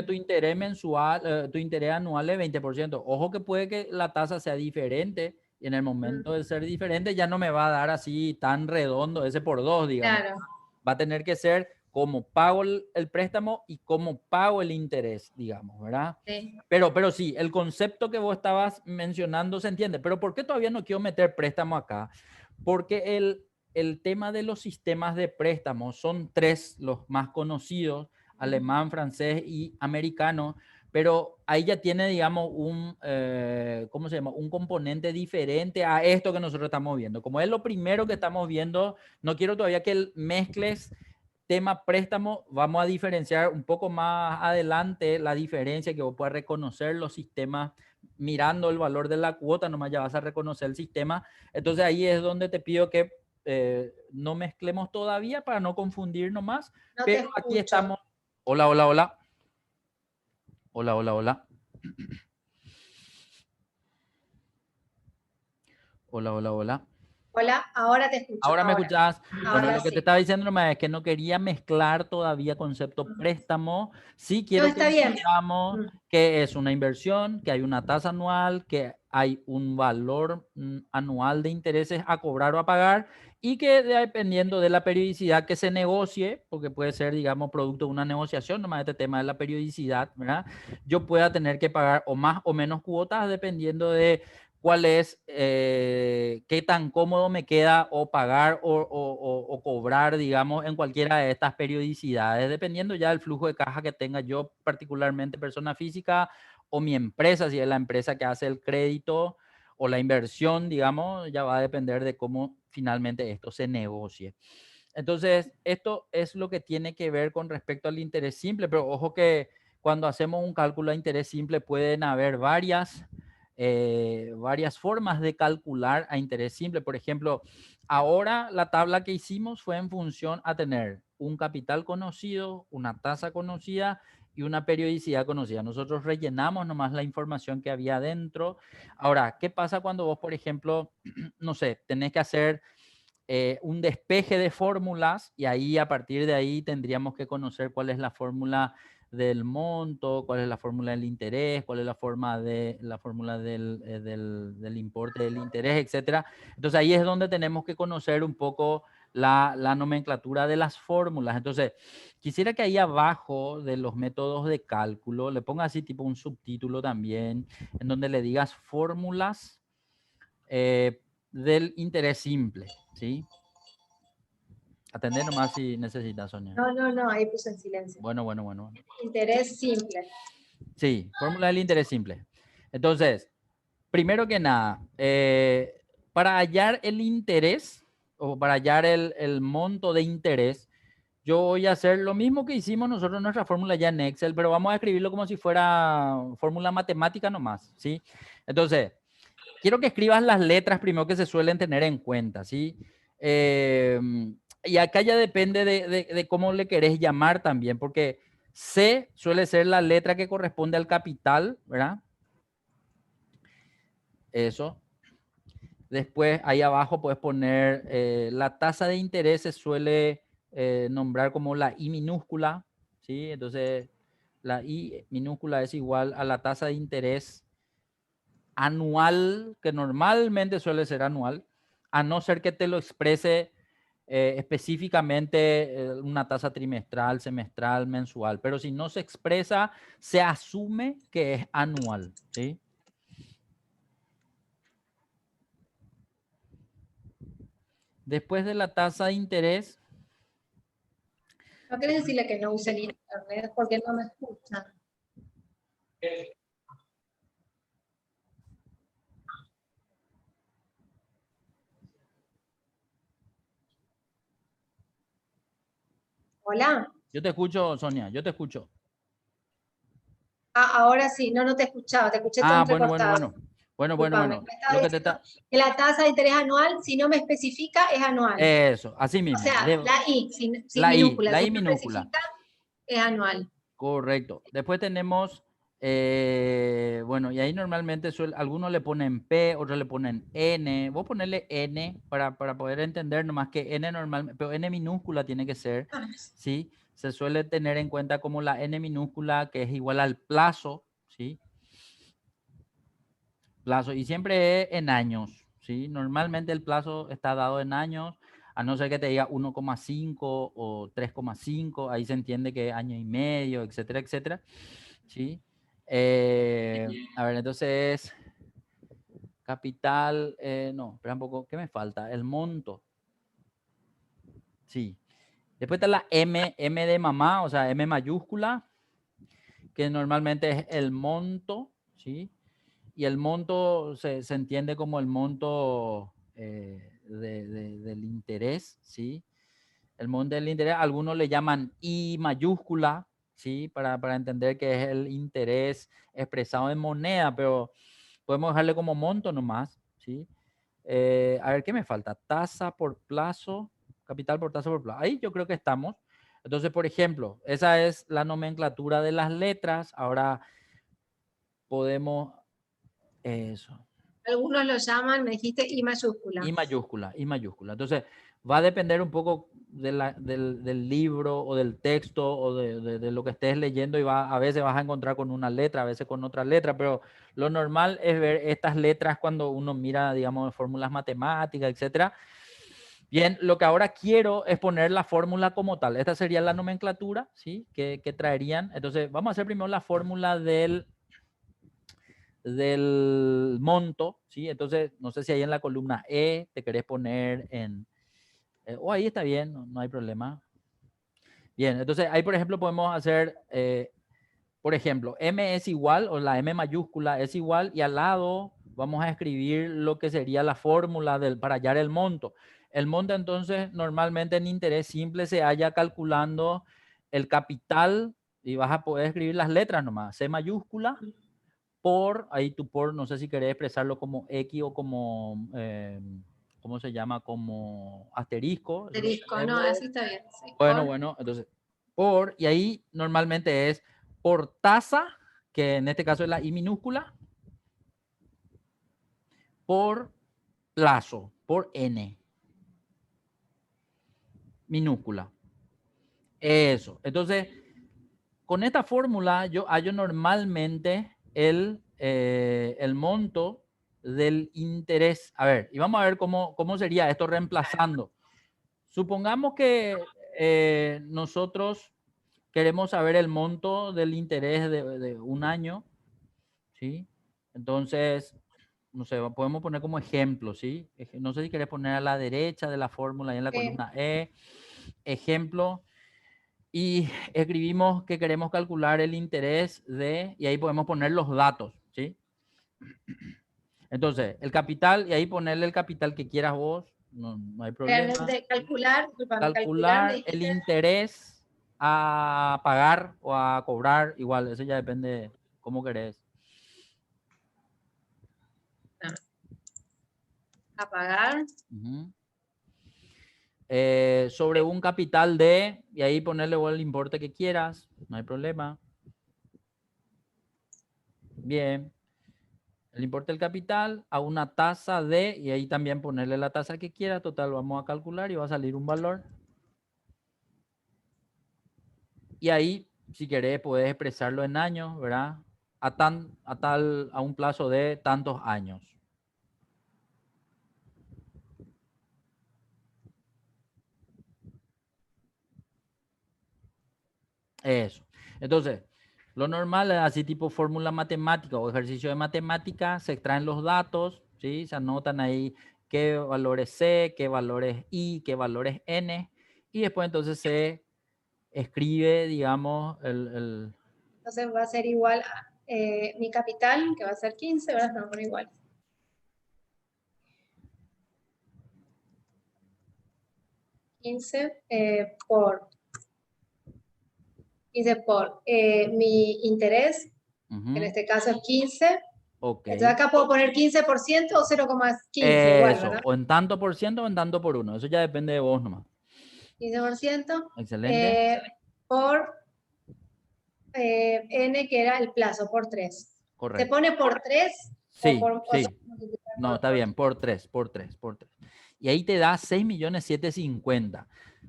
tu interés mensual, tu interés anual es 20%. Ojo que puede que la tasa sea diferente y en el momento de ser diferente ya no me va a dar así tan redondo ese por 2, digamos. Claro. Va a tener que ser cómo pago el préstamo y cómo pago el interés, digamos, ¿verdad? Sí. Pero sí, el concepto que vos estabas mencionando se entiende. Pero ¿por qué todavía no quiero meter préstamo acá? Porque el tema de los sistemas de préstamos son 3 los más conocidos, alemán, francés y americano, pero ahí ya tiene, digamos, ¿cómo se llama? Un componente diferente a esto que nosotros estamos viendo. Como es lo primero que estamos viendo, no quiero todavía que mezcles tema préstamo. Vamos a diferenciar un poco más adelante la diferencia, que vos puedas reconocer los sistemas mirando el valor de la cuota, nomás ya vas a reconocer el sistema. Entonces ahí es donde te pido que no mezclemos todavía para no confundir nomás, No te pero aquí escucho. estamos. Hola, hola, hola. Hola, hola, hola. Hola, hola, hola. Hola, ahora te escucho. Ahora me escuchás. Bueno, Ahora lo que te sí. estaba diciendo nomás es que no quería mezclar todavía concepto préstamo. Sí No, quiero que está bien. entendamos que es una inversión, que hay una tasa anual, que hay un valor anual de intereses a cobrar o a pagar y que dependiendo de la periodicidad que se negocie, porque puede ser, digamos, producto de una negociación, nomás este tema de la periodicidad, ¿verdad? Yo pueda tener que pagar o más o menos cuotas dependiendo de cuál es, qué tan cómodo me queda o pagar o cobrar, digamos, en cualquiera de estas periodicidades, dependiendo ya del flujo de caja que tenga yo, particularmente persona física, o mi empresa, si es la empresa que hace el crédito o la inversión, digamos, ya va a depender de cómo finalmente esto se negocie. Entonces, esto es lo que tiene que ver con respecto al interés simple, pero ojo que cuando hacemos un cálculo de interés simple pueden haber varias formas de calcular a interés simple. Por ejemplo, ahora la tabla que hicimos fue en función a tener un capital conocido, una tasa conocida y una periodicidad conocida. Nosotros rellenamos nomás la información que había dentro. Ahora, ¿qué pasa cuando vos, por ejemplo, no sé, tenés que hacer un despeje de fórmulas y ahí a partir de ahí tendríamos que conocer cuál es la fórmula del monto, cuál es la fórmula del interés, cuál es la fórmula del importe del interés, etcétera? Entonces ahí es donde tenemos que conocer un poco la nomenclatura de las fórmulas. Entonces, quisiera que ahí abajo de los métodos de cálculo le ponga así tipo un subtítulo también, en donde le digas fórmulas del interés simple, ¿sí? Atender nomás si necesitas, Sonia. No, ahí puse en silencio. Bueno. Interés simple. Sí, fórmula del interés simple. Entonces, primero que nada, para hallar el interés o para hallar el monto de interés, yo voy a hacer lo mismo que hicimos nosotros en nuestra fórmula ya en Excel, pero vamos a escribirlo como si fuera fórmula matemática nomás, ¿sí? Entonces, quiero que escribas las letras primero que se suelen tener en cuenta, ¿sí? Y acá ya depende de cómo le querés llamar también, porque C suele ser la letra que corresponde al capital, ¿verdad? Eso. Después, ahí abajo puedes poner la tasa de interés, se suele nombrar como la I minúscula, ¿sí? Entonces, la I minúscula es igual a la tasa de interés anual, que normalmente suele ser anual, a no ser que te lo exprese específicamente una tasa trimestral, semestral, mensual. Pero si no se expresa, se asume que es anual, ¿sí? Después de la tasa de interés, ¿No querés decirle que no use el internet porque no me escucha? Hola. yo te escucho, Sonia, yo te escucho. Ahora sí, no te escuchaba, te escuché todo Ah, entrecortado. Bueno, Discúlpame, me lo estaba que te diciendo está... que la tasa de interés anual, si no me especifica, es anual. Eso, así O mismo. sea, la I, sin minúscula, La si I no minúscula. especifica, es anual. Correcto. Después tenemos, bueno, y ahí normalmente algunos le ponen P, otros le ponen N. Vos ponerle N para poder entender nomás que N normal, pero N minúscula tiene que ser, ¿sí? Se suele tener en cuenta como la N minúscula que es igual al plazo, ¿sí? Plazo, y siempre es en años, ¿sí? Normalmente el plazo está dado en años, a no ser que te diga 1,5 o 3,5, ahí se entiende que es año y medio, etcétera, etcétera, ¿sí? A ver, entonces, capital, no, espera un poco, ¿qué me falta? El monto, sí. Después está la M, M de mamá, o sea, M mayúscula, que normalmente es el monto, ¿sí? Y el monto se entiende como el monto del interés, ¿sí? El monto del interés, algunos le llaman I mayúscula, ¿sí? Para entender que es el interés expresado en moneda, pero podemos dejarle como monto nomás, ¿sí? A ver, ¿qué me falta? Tasa por plazo, capital por tasa por plazo. Ahí yo creo que estamos. Entonces, por ejemplo, esa es la nomenclatura de las letras. Ahora podemos... Eso. Algunos lo llaman, me dijiste, I mayúscula. I mayúscula, I mayúscula. Entonces, va a depender un poco del libro o del texto o de lo que estés leyendo y a veces vas a encontrar con una letra, a veces con otra letra, pero lo normal es ver estas letras cuando uno mira, digamos, fórmulas matemáticas, etcétera. Bien, lo que ahora quiero es poner la fórmula como tal. Esta sería la nomenclatura, ¿sí? Que traerían. Entonces, vamos a hacer primero la fórmula del monto, ¿sí? Entonces, no sé si ahí en la columna E te querés poner en... o ahí está bien, no hay problema. Bien, entonces ahí, por ejemplo, podemos hacer, por ejemplo, M es igual, o la M mayúscula es igual, y al lado vamos a escribir lo que sería la fórmula para hallar el monto. El monto, entonces, normalmente en interés simple se halla calculando el capital, y vas a poder escribir las letras nomás, C mayúscula, por, ahí tu por, no sé si querés expresarlo como X o como, ¿cómo se llama? Como asterisco. Asterisco, no, así está bien. Sí, Bueno, bueno, entonces, por, y ahí normalmente es por tasa, que en este caso es la I minúscula, por plazo, por N minúscula. Eso. Entonces, con esta fórmula yo hallo normalmente el monto del interés. A ver, y vamos a ver cómo sería esto reemplazando. Supongamos que nosotros queremos saber el monto del interés de un año, ¿sí? Entonces, no sé, podemos poner como ejemplo, ¿sí? No sé si querés poner a la derecha de la fórmula, ahí en la columna E, ejemplo, y escribimos que queremos calcular el interés y ahí podemos poner los datos, ¿sí? Entonces, el capital, y ahí ponerle el capital que quieras vos, no hay problema. realmente calcular, disculpame, calcular, me Calcular el dijiste, interés a pagar o a cobrar, igual, eso ya depende cómo querés. a pagar, Sobre un capital de, y ahí ponerle el importe que quieras, no hay problema. Bien, el importe del capital a una tasa de, y ahí también ponerle la tasa que quieras, total, vamos a calcular y va a salir un valor. Y ahí, si querés, puedes expresarlo en años, ¿verdad? A un plazo de tantos años. Eso. Entonces, lo normal es así tipo fórmula matemática o ejercicio de matemática, se extraen los datos, ¿sí? Se anotan ahí qué valores C, qué valores I, qué valores N, y después entonces se escribe, digamos, entonces va a ser igual a mi capital, que va a ser 15, ¿verdad? No, pero igual. 15 por 15 por mi interés, que en ujú, este caso es 15, Ok. Entonces acá puedo poner 15% o 0,15 igual, Eso, ¿verdad? o en tanto por ciento o en tanto por uno. Eso ya depende de vos nomás. 15% Excelente. por n, que era el plazo, por 3. ¿Se Correcto. pone por 3 o Sí, por o se sí. multiplica No, está bien, por 3, por 3, por 3. Y ahí te da 6.750.000.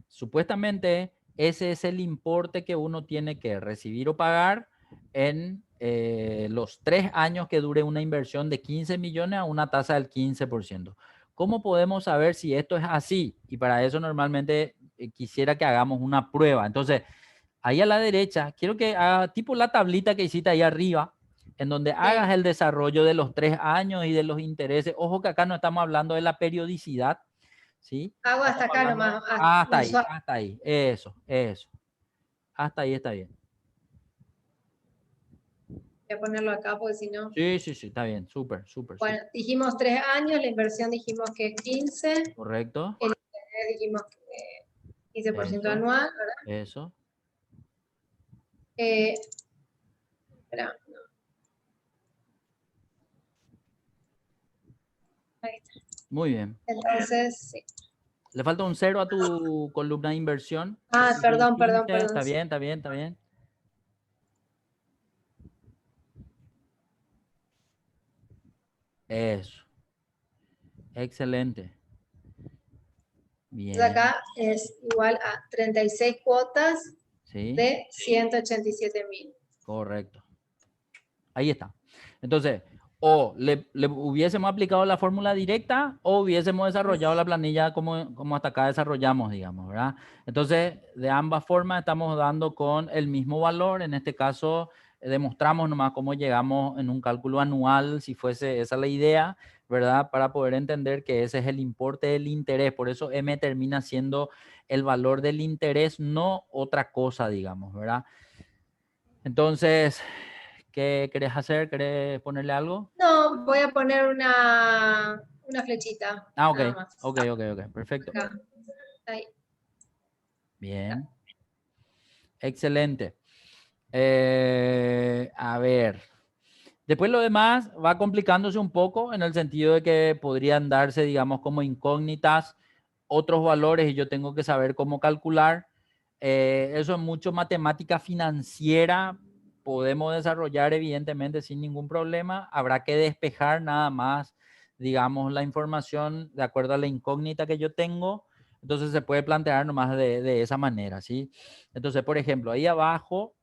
Supuestamente ese es el importe que uno tiene que recibir o pagar en los 3 años que dure una inversión de 15 millones a una tasa del 15%. ¿Cómo podemos saber si esto es así? Y para eso normalmente quisiera que hagamos una prueba. Entonces, ahí a la derecha, quiero que haga tipo la tablita que hiciste ahí arriba, en donde hagas el desarrollo de los 3 años y de los intereses. Ojo que acá no estamos hablando de la periodicidad, ¿sí? Hago hasta Estamos acá hablando nomás. hasta ahí, hasta ahí. Eso, eso. Hasta ahí está bien. Voy a ponerlo acá porque si no. Sí, sí, sí, está bien. Súper, súper, Bueno, súper. dijimos 3 años, la inversión dijimos que es 15, Correcto. el interés dijimos que 15% Eso, anual, ¿verdad? eso. Espera, no, ahí está. Muy bien. Entonces, sí. Le falta un 0 a tu columna de inversión. Ah, perdón, perdón, 15, perdón. está Sí. bien, está bien, está bien. Eso. Excelente. Entonces Bien. acá es igual a 36 cuotas Sí, de 187.000. correcto. Ahí está. Entonces, o le hubiésemos aplicado la fórmula directa o hubiésemos desarrollado la planilla como hasta acá desarrollamos, digamos, ¿verdad? Entonces, de ambas formas estamos dando con el mismo valor. En este caso, demostramos nomás cómo llegamos en un cálculo anual, si fuese esa la idea, ¿verdad? Para poder entender que ese es el importe del interés. Por eso M termina siendo el valor del interés, no otra cosa, digamos, ¿verdad? Entonces, ¿qué querés hacer? ¿Querés ponerle algo? No, voy a poner una flechita, Ah, ok, nada más. ok, ok, ok, perfecto. Acá, ahí. Bien, excelente. A ver, después lo demás va complicándose un poco en el sentido de que podrían darse, digamos, como incógnitas otros valores y yo tengo que saber cómo calcular. Eso es mucho matemática financiera. Podemos desarrollar evidentemente sin ningún problema. Habrá que despejar nada más, digamos, la información de acuerdo a la incógnita que yo tengo. Entonces se puede plantear nomás de esa manera, ¿sí? Entonces, por ejemplo, ahí abajo,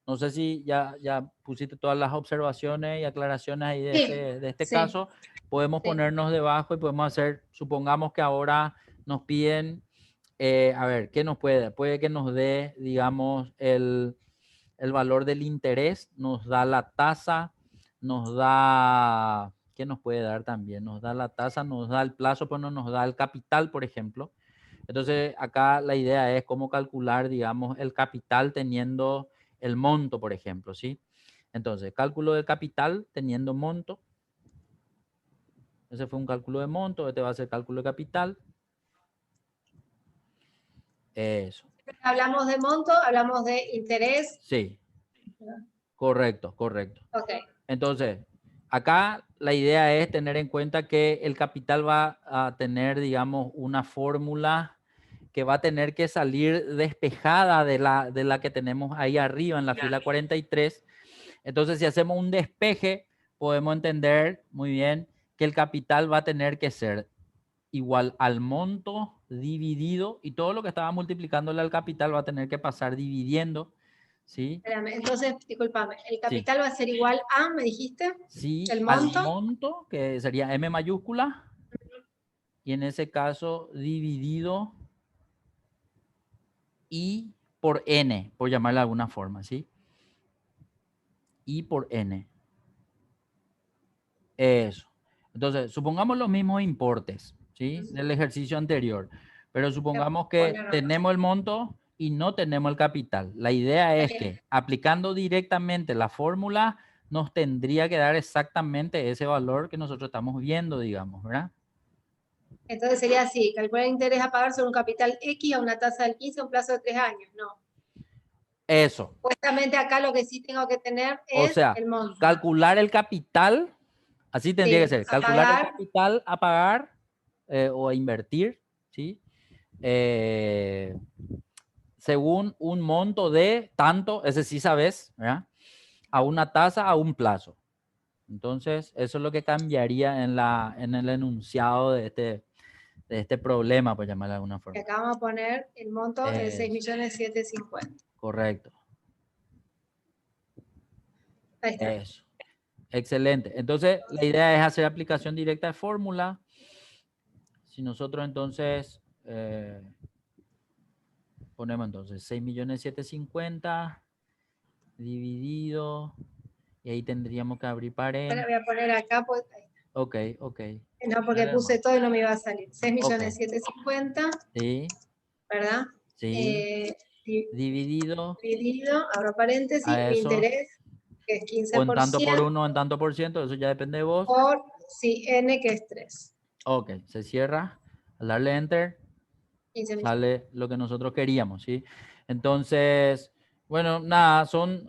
no sé si ya pusiste todas las observaciones y aclaraciones ahí Sí, de este sí, caso. Podemos sí. ponernos debajo y podemos hacer, supongamos que ahora nos piden, a ver, ¿qué nos puede? Puede que nos dé, digamos, el valor del interés, nos da la tasa, nos da, ¿qué nos puede dar también? Nos da la tasa, nos da el plazo, pero no nos da el capital, por ejemplo. Entonces, acá la idea es cómo calcular, digamos, el capital teniendo el monto, por ejemplo, ¿sí? Entonces, cálculo de capital teniendo monto. Ese fue un cálculo de monto, este va a ser cálculo de capital. Eso. Hablamos de monto, hablamos de interés. Sí, correcto, correcto. Ok. Entonces, acá la idea es tener en cuenta que el capital va a tener, digamos, una fórmula que va a tener que salir despejada de la que tenemos ahí arriba en la fila 43. Entonces, si hacemos un despeje, podemos entender muy bien que el capital va a tener que ser igual al monto dividido y todo lo que estaba multiplicándole al capital va a tener que pasar dividiendo, ¿sí? Espérame, entonces, discúlpame, el Sí. capital va a ser igual a, ¿me dijiste? Sí, El al monto. monto, que sería M mayúscula, y en ese caso dividido I por N, por llamarle de alguna forma, ¿sí? I por N. Eso. Entonces, supongamos los mismos importes, ¿sí? Del ejercicio anterior, pero supongamos que tenemos el monto y no tenemos el capital. La idea es que aplicando directamente la fórmula nos tendría que dar exactamente ese valor que nosotros estamos viendo, digamos, ¿verdad? Entonces sería así, calcular el interés a pagar sobre un capital X a una tasa del 15 a un plazo de 3 años, no. Eso. Supuestamente acá lo que sí tengo que tener O es sea, el monto. calcular el capital Así tendría que ser. a Calcular el pagar. capital a pagar o a invertir, ¿sí? Según un monto de tanto, ese sí sabes, ¿verdad? A una tasa, a un plazo. Entonces, eso es lo que cambiaría en el enunciado de este problema, por llamarlo de alguna Y forma. acá vamos a poner el monto de Es 6.750.000. correcto. Ahí está. Eso. Excelente. Entonces, la idea es hacer aplicación directa de fórmula. Si nosotros entonces ponemos entonces 6.750.000 dividido, y ahí tendríamos que abrir Ahora paréntesis. voy a poner acá, pues, Ok, ok. no, porque Dale puse nomás. todo y no me iba a salir. Ok. 6.750.000, Sí, ¿verdad? sí. Dividido Dividido, abro paréntesis, a mi eso. interés, que es O en tanto por 15%, uno, en tanto por ciento, eso ya depende de vos. por, sí, N, que es 3. Ok, se cierra. Al darle enter, 15 millones. sale lo que nosotros queríamos, ¿sí? Entonces, bueno, nada, son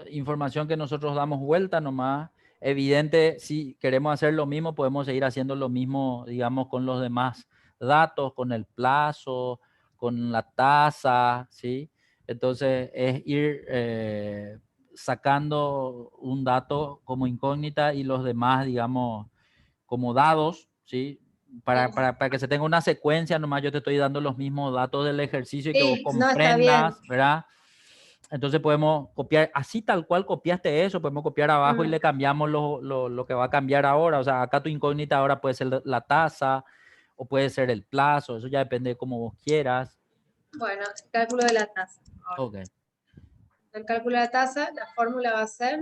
información que nosotros damos vuelta nomás. Evidente, si queremos hacer lo mismo, podemos seguir haciendo lo mismo, digamos, con los demás datos, con el plazo, con la tasa, ¿sí? Entonces, es ir sacando un dato como incógnita y los demás, digamos, como dados, ¿sí? Para que se tenga una secuencia, nomás yo te estoy dando los mismos datos del ejercicio y que vos Sí, no, está bien. comprendas, ¿verdad? Entonces podemos copiar, así tal cual copiaste eso, podemos copiar abajo y le cambiamos lo que va a cambiar ahora. O sea, acá tu incógnita ahora puede ser la tasa o puede ser el plazo, eso ya depende de cómo vos quieras. Bueno, el cálculo de la tasa. Ahora, Ok. el cálculo de la tasa, la fórmula va a ser,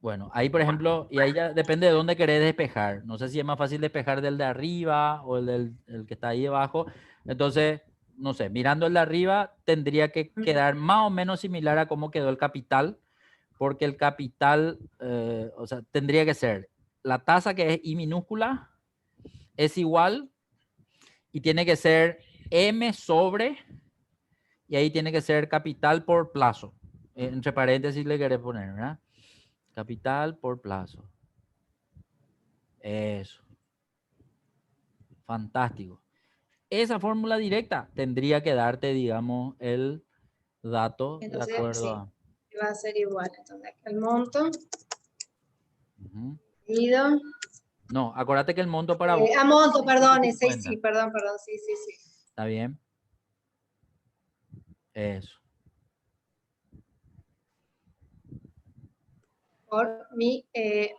Bueno, ahí por ejemplo, y ahí ya depende de dónde querés despejar. No sé si es más fácil despejar del de arriba o el que está ahí debajo. Entonces, no sé, mirando el de arriba tendría que quedar más o menos similar a cómo quedó el capital, porque el capital, o sea, tendría que ser la tasa que es I minúscula, es igual y tiene que ser M sobre, y ahí tiene que ser capital por plazo. Entre paréntesis le querés poner, ¿verdad? Capital por plazo. Eso. Fantástico. Esa fórmula directa tendría que darte, digamos, el dato de entonces, acuerdo sí, a... va a ser igual. Entonces, el monto Ujú. dividido, No, acuérdate que el monto para vos monto, es perdón, es 6, 750. sí, perdón, sí, sí, sí. ¿Está bien? Eso, Por mi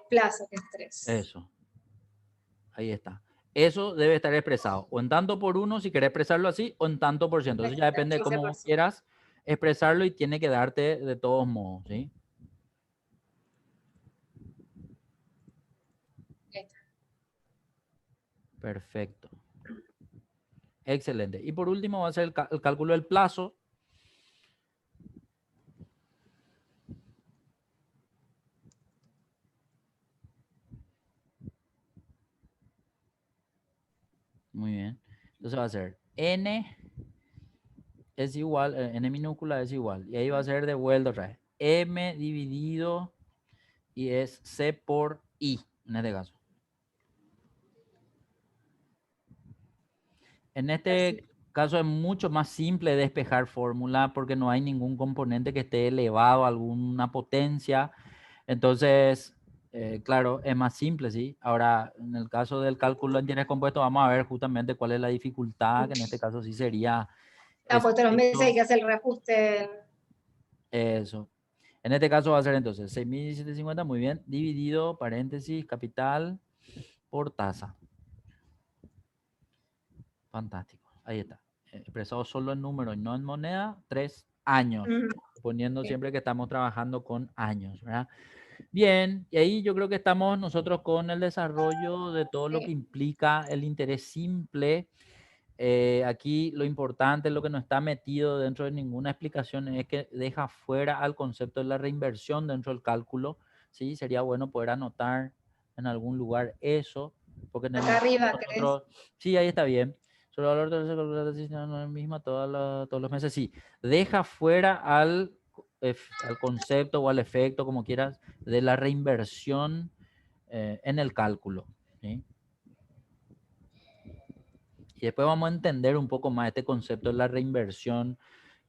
plazo, que es 3. eso. Ahí está. Eso debe estar expresado o en tanto por uno, si querés expresarlo así, o en tanto por ciento. Ahí Eso ya está, depende de cómo vos 15%. quieras expresarlo y tiene que darte de todos modos, ¿sí? Ahí está. Perfecto. Excelente. Y por último va a ser el cálculo del plazo. Muy bien. Entonces va a ser n es igual, n minúscula es igual. Y ahí va a ser de vuelta otra vez. M dividido y es C por I, en este caso. En Así. este caso es mucho más simple despejar fórmula porque no hay ningún componente que esté elevado a alguna potencia. Entonces, claro, es más simple, ¿sí? Ahora, en el caso del cálculo de interés compuesto, vamos a ver justamente cuál es la dificultad, que en este caso sí sería Ah, pues todos los meses hay efecto. que hacer el reajuste. Eso. En este caso va a ser entonces 6.750, muy bien, dividido, paréntesis, capital por tasa. Fantástico. Ahí está. Expresado solo en números y no en moneda, 3 años. Poniendo Sí. siempre que estamos trabajando con años, ¿verdad? Bien, y ahí yo creo que estamos nosotros con el desarrollo de todo lo que implica el interés simple. Aquí lo importante, lo que no está metido dentro de ninguna explicación es que deja fuera al concepto de la reinversión dentro del cálculo. ¿Sí? Sería bueno poder anotar en algún lugar eso, porque en el Acá momento que arriba, ¿crees? nosotros, sí, ahí está bien. Solo el valor de la calculadora no es el mismo todos los meses. Sí, deja fuera al concepto o al efecto, como quieras, de la reinversión en el cálculo, ¿sí? Y después vamos a entender un poco más este concepto de la reinversión,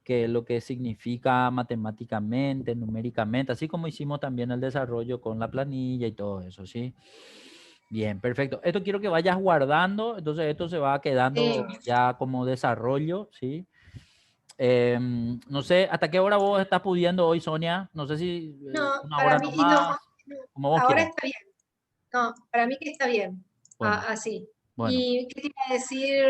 que es lo que significa matemáticamente, numéricamente, así como hicimos también el desarrollo con la planilla y todo eso, ¿sí? Bien, perfecto. Esto quiero que vayas guardando, entonces esto se va quedando ya como desarrollo, ¿sí? No sé, ¿hasta qué hora vos estás pudiendo hoy, Sonia? No sé si No, una para hora mí, y no, nomás, como vos ahora quieras. está bien. No, para mí que está bien. Bueno, Así. bueno. ¿Y qué te iba a decir?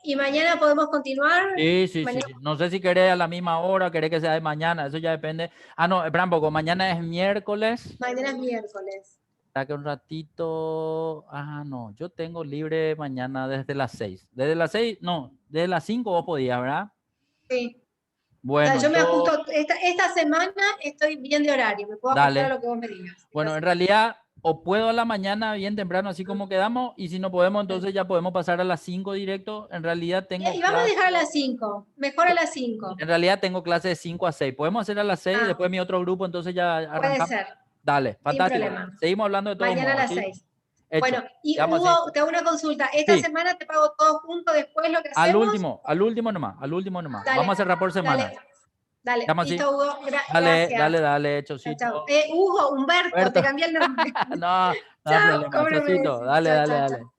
¿Y mañana podemos continuar? Sí, sí, sí, Mañana, sí. No sé si querés a la misma hora, querés que sea de mañana, eso ya depende. Ah, no, espera un poco, mañana es miércoles. mañana es miércoles. Para que un ratito. Ah, no, yo tengo libre mañana desde las 6. Desde las 6, no, desde las 5 vos podías, ¿verdad? Sí. O sea, Bueno, yo me yo, ajusto, esta semana estoy bien de horario, me puedo ajustar a dale. lo que vos me digas. Bueno, en realidad, o puedo a la mañana bien temprano, así como quedamos, y si no podemos, entonces ya podemos pasar a las 5 directo. En realidad tengo Y vamos a clase. dejar a las 5, mejor a las 5. En realidad tengo clase de 5 a 6. Podemos hacer a las 6, Ah, después mi otro grupo, entonces ya puede arrancamos. ser, Dale, sin fantástico. problema. Seguimos hablando de todos Mañana a modos, las ¿sí? 6. Hecho. Bueno, y Quedamos así. Hugo, te hago una consulta. Esta Sí, semana te pago todo junto después lo que hacemos. al último nomás, al último nomás. Dale, Vamos a cerrar por semana. dale, dale. Quedamos así. Listo, Hugo. Dale, Gracias. dale, dale, Chao, chao. Chocito. Hugo, Humberto, te Roberto. cambié el nombre. No, no hay Chao, problema. ¿cómo no me Chocito, decís? dale, Chao, dale, chao, dale. chao.